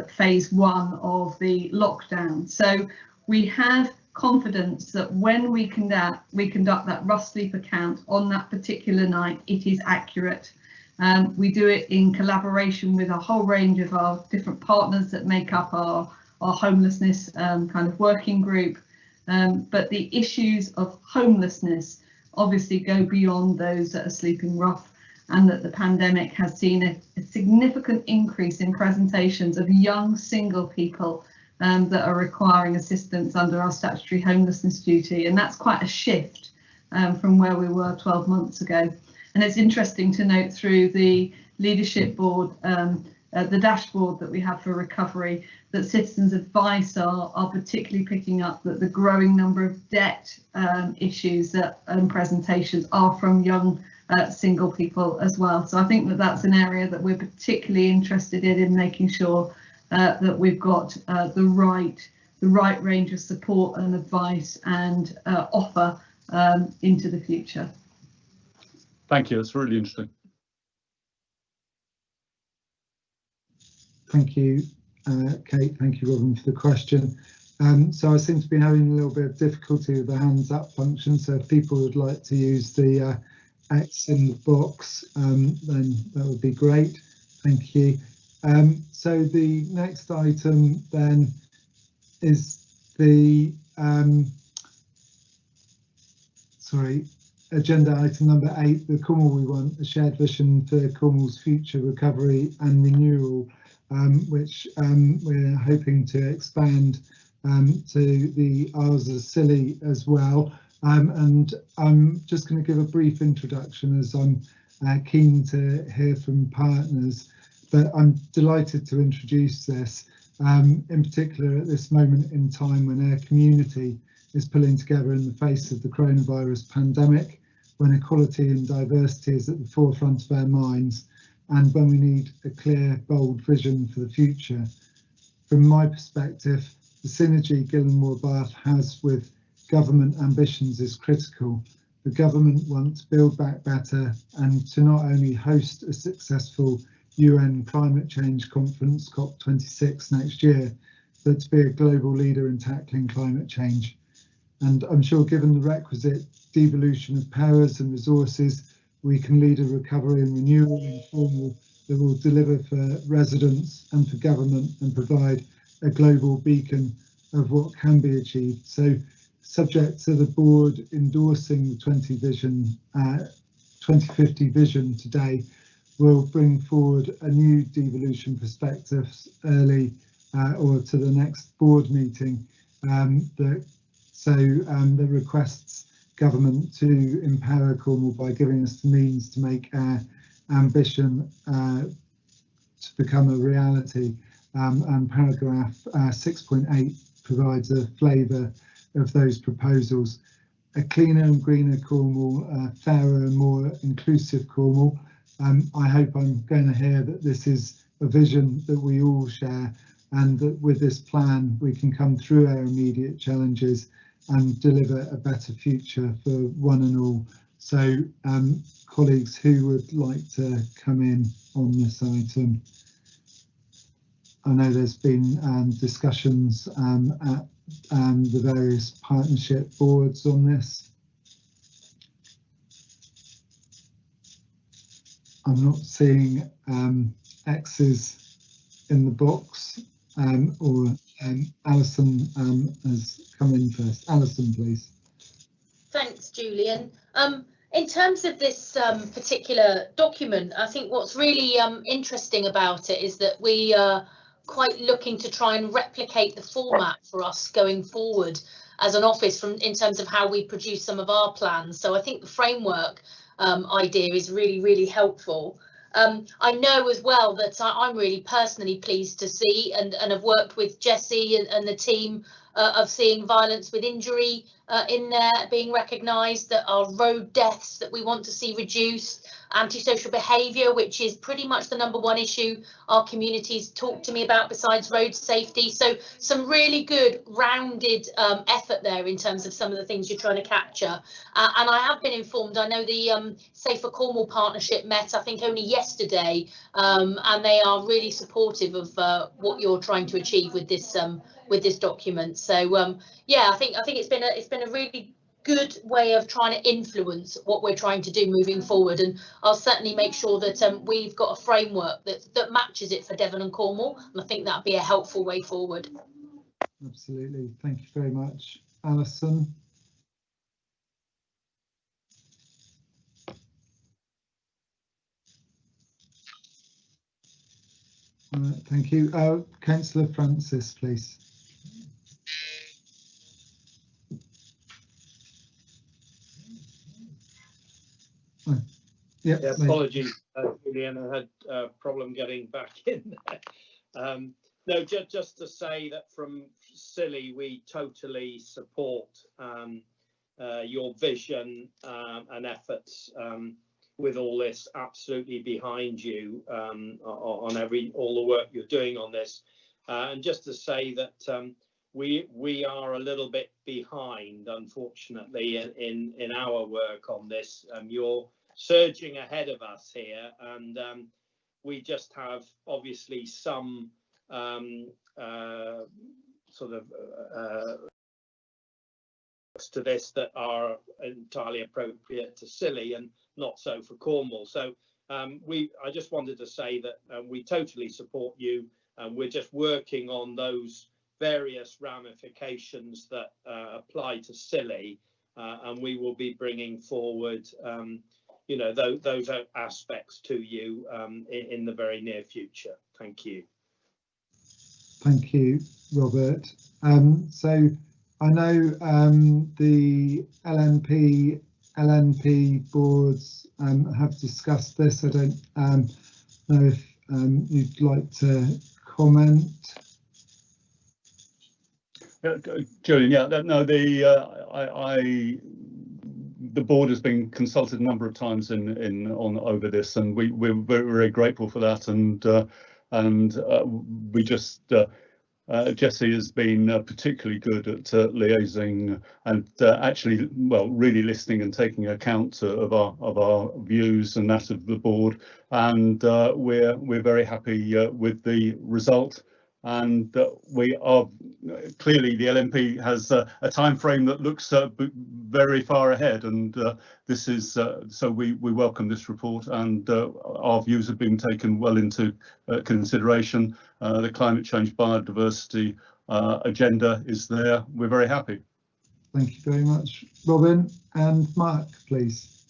Speaker 16: phase 1 of the lockdown. So we have confidence that when we conduct that rough sleeper count on that particular night, it is accurate. We do it in collaboration with a whole range of our different partners that make up our homelessness kind of working group. But the issues of homelessness obviously go beyond those that are sleeping rough, and that the pandemic has seen a significant increase in presentations of young single people that are requiring assistance under our statutory homelessness duty, and that's quite a shift from where we were 12 months ago. And it's interesting to note through the leadership board, the dashboard that we have for recovery, that citizens' advice are particularly picking up that the growing number of debt issues and presentations are from young single people as well. So I think that that's an area that we're particularly interested in making sure that we've got the right range of support and advice and offer into the future.
Speaker 15: Thank you, that's really interesting.
Speaker 2: Thank you, Kate. Thank you, Robin, for the question. So I seem to be having a little bit of difficulty with the hands up function, so if people would like to use the X in the box, then that would be great. Thank you. So the next item then is the agenda item number 8, the Cornwall We Want, a shared vision for Cornwall's future recovery and renewal, which we're hoping to expand to the Isles of Scilly as well. And I'm just going to give a brief introduction, as I'm keen to hear from partners, but I'm delighted to introduce this, in particular at this moment in time when our community is pulling together in the face of the coronavirus pandemic, when equality and diversity is at the forefront of our minds, and when we need a clear, bold vision for the future. From my perspective, the synergy Gillinmore Bath has with government ambitions is critical, the government want to build back better and to not only host a successful UN climate change conference, COP26 next year, but to be a global leader in tackling climate change. And I'm sure given the requisite devolution of powers and resources, we can lead a recovery and renewal in Cornwall that will deliver for residents and for government and provide a global beacon of what can be achieved. So, subject to the board endorsing the 2050 vision today, we'll bring forward a new devolution perspective early or to the next board meeting that requests government to empower Cornwall by giving us the means to make our ambition to become a reality. And paragraph 6.8 provides a flavour of those proposals. A cleaner and greener Cornwall, a fairer and more inclusive Cornwall. I hope I'm going to hear that this is a vision that we all share, and that with this plan we can come through our immediate challenges and deliver a better future for one and all. So colleagues, who would like to come in on this item? I know there's been discussions at the various partnership boards on this. I'm not seeing X's in the box, or Alison has come in first. Alison, please.
Speaker 8: Thanks, Julian. In terms of this particular document, I think what's really interesting about it is that we are quite looking to try and replicate the format for us going forward as an office in terms of how we produce some of our plans. So I think the framework idea is really, really helpful. I know as well that I'm really personally pleased to see and have worked with Jessie and the team of seeing violence with injury in there being recognised, that our road deaths that we want to see reduced, antisocial behaviour, which is pretty much the #1 issue our communities talk to me about besides road safety. So some really good rounded effort there in terms of some of the things you're trying to capture. And I have been informed, I know the Safer Cornwall partnership met, I think, only yesterday, and they are really supportive of what you're trying to achieve with this document. So yeah, I think it's been a really good way of trying to influence what we're trying to do moving forward, and I'll certainly make sure that we've got a framework that matches it for Devon and Cornwall, and I think that'd be a helpful way forward.
Speaker 2: Absolutely, thank you very much. Alison. Thank you. Councillor Francis, please.
Speaker 4: Yeah, apologies, Julian, I had a problem getting back in there. No, just to say that from Scilly, we totally support your vision and efforts with all this, absolutely behind you on all the work you're doing on this. And just to say that we are a little bit behind, unfortunately, in our work on this. You're surging ahead of us here, and we just have obviously some sort of to this that are entirely appropriate to Scilly and not so for Cornwall. So I just wanted to say that we totally support you, and we're just working on those various ramifications that apply to Scilly, and we will be bringing forward you know, those aspects to you in the very near future. Thank you.
Speaker 2: Thank you, Robert. So I know the LNP boards have discussed this. I don't know if you'd like to comment.
Speaker 15: Julian, yeah, no, the board has been consulted a number of times over this, and we're very grateful for that, and we just Jessie has been particularly good at liaising and actually, well, really listening and taking account of our views and that of the board. And we're very happy with the result. And we are clearly, the LNP has a time frame that looks very far ahead, and this is so we welcome this report, and our views have been taken well into consideration. The climate change biodiversity agenda is there. We're very happy.
Speaker 2: Thank you very much, Robin. And Mark, please.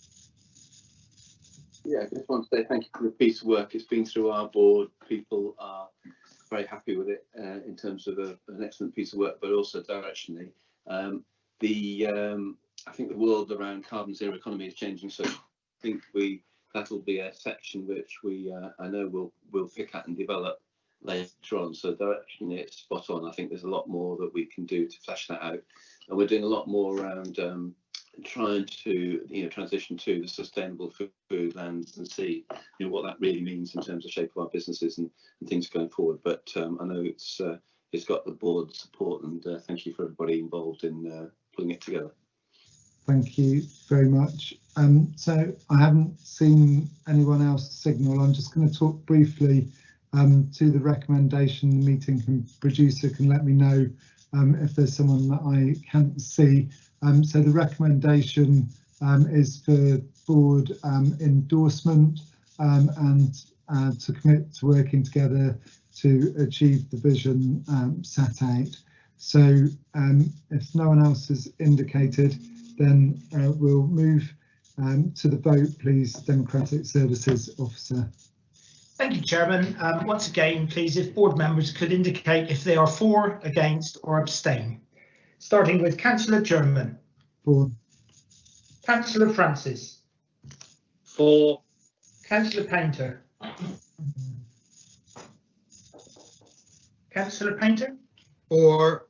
Speaker 9: Yeah, I just want to say thank you for the piece of work. It's been through our board. People are very happy with it in terms of an excellent piece of work, but also directionally. I think the world around carbon zero economy is changing, so I think that'll be a section which I know we'll pick at and develop later on. So directionally it's spot on. I think there's a lot more that we can do to flesh that out, and we're doing a lot more around trying to transition to the sustainable food, land and sea, what that really means in terms of shape of our businesses and things going forward. But I know it's got the board support, and thank you for everybody involved in putting it together.
Speaker 2: Thank you very much. So I haven't seen anyone else signal. I'm just going to talk briefly to the recommendation. The meeting producer can let me know if there's someone that I can't see. So the recommendation is for board endorsement and to commit to working together to achieve the vision set out. So if no one else has indicated, then we'll move to the vote, please. Democratic Services Officer.
Speaker 3: Thank you, Chairman. Once again, please, if board members could indicate if they are for, against or abstain. Starting with Councillor German.
Speaker 2: For.
Speaker 3: Councillor Francis.
Speaker 4: For.
Speaker 3: Councillor Painter. Councillor Painter.
Speaker 5: For.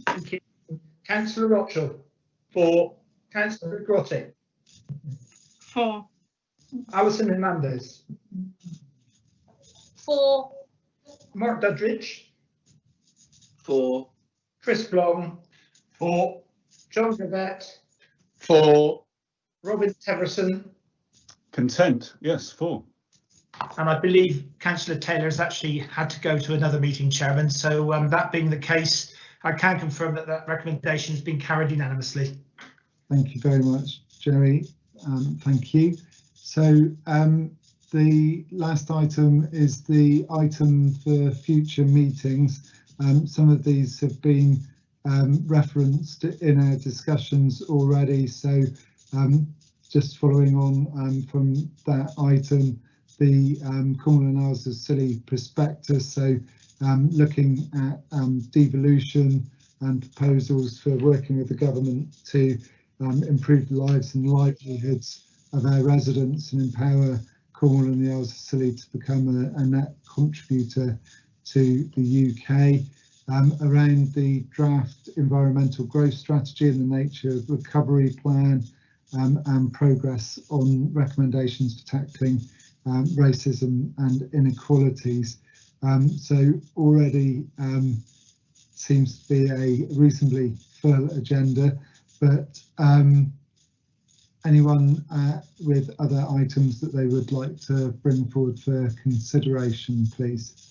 Speaker 3: Thank you. Councillor Rothschild.
Speaker 4: For.
Speaker 3: Councillor Grotti.
Speaker 7: For.
Speaker 3: Alison Hernandez.
Speaker 8: For.
Speaker 3: Mark Duddridge.
Speaker 9: For.
Speaker 3: Chris Blong.
Speaker 10: For.
Speaker 3: John Gravett.
Speaker 10: For.
Speaker 3: Robin Teverson.
Speaker 15: Content, yes, for.
Speaker 3: And I believe Councillor Taylor's actually had to go to another meeting, Chairman. So that being the case, I can confirm that that recommendation has been carried unanimously.
Speaker 2: Thank you very much, Jerry. Thank you. So the last item is the item for future meetings. Some of these have been referenced in our discussions already. So just following on from that item, the Cornwall and Isles of Scilly prospectus. So looking at devolution and proposals for working with the government to improve the lives and livelihoods of our residents and empower Cornwall and the Isles of Scilly to become a net contributor to the UK. Around the draft environmental growth strategy and the nature of recovery plan and progress on recommendations for tackling racism and inequalities. So already seems to be a reasonably full agenda, but anyone with other items that they would like to bring forward for consideration, please.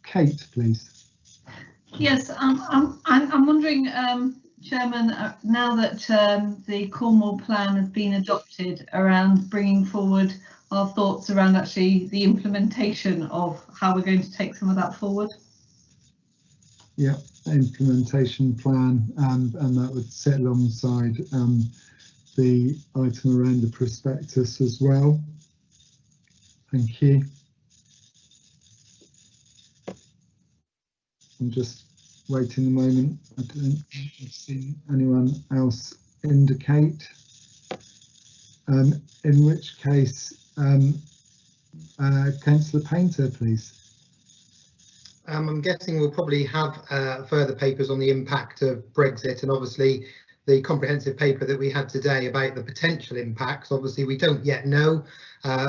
Speaker 2: Kate, please.
Speaker 16: Yes, I'm wondering, Chairman, now that the Cornwall plan has been adopted around bringing forward our thoughts around actually the implementation of how we're going to take some of that forward.
Speaker 2: Yeah, implementation plan, and that would sit alongside the item around the prospectus as well. Thank you. I'm just waiting a moment. I don't think I've seen anyone else indicate. In which case, Councillor Painter, please.
Speaker 5: I'm guessing we'll probably have further papers on the impact of Brexit, and obviously the comprehensive paper that we had today about the potential impacts. Obviously, we don't yet know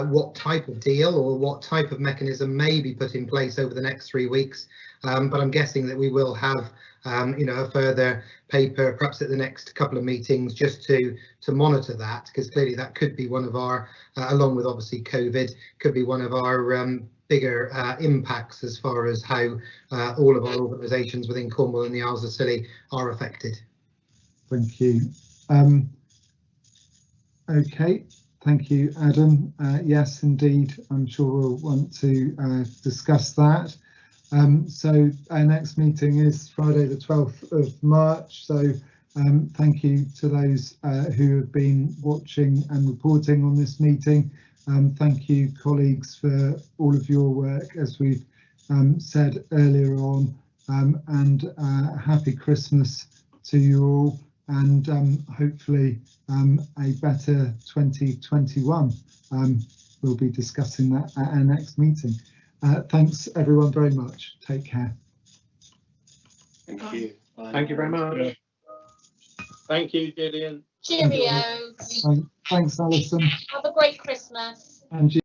Speaker 5: what type of deal or what type of mechanism may be put in place over the next 3 weeks, but I'm guessing that we will have a further paper perhaps at the next couple of meetings just to monitor that, because clearly that could be one of our, along with obviously COVID, could be one of our bigger impacts as far as how all of our organisations within Cornwall and the Isles of Scilly are affected.
Speaker 2: Thank you. Okay, thank you, Adam. Yes, indeed, I'm sure we'll want to discuss that. So our next meeting is Friday the 12th of March. So thank you to those who have been watching and reporting on this meeting. Thank you, colleagues, for all of your work, as we've said earlier on, and happy Christmas to you all, and hopefully a better 2021. We'll be discussing that at our next meeting. Thanks everyone very much. Take care.
Speaker 9: Thank you. Bye.
Speaker 11: Thank you very much.
Speaker 4: Thank you, Gillian.
Speaker 8: Cheerio.
Speaker 2: Thanks, Alison.
Speaker 8: Have a great Christmas.
Speaker 2: And you.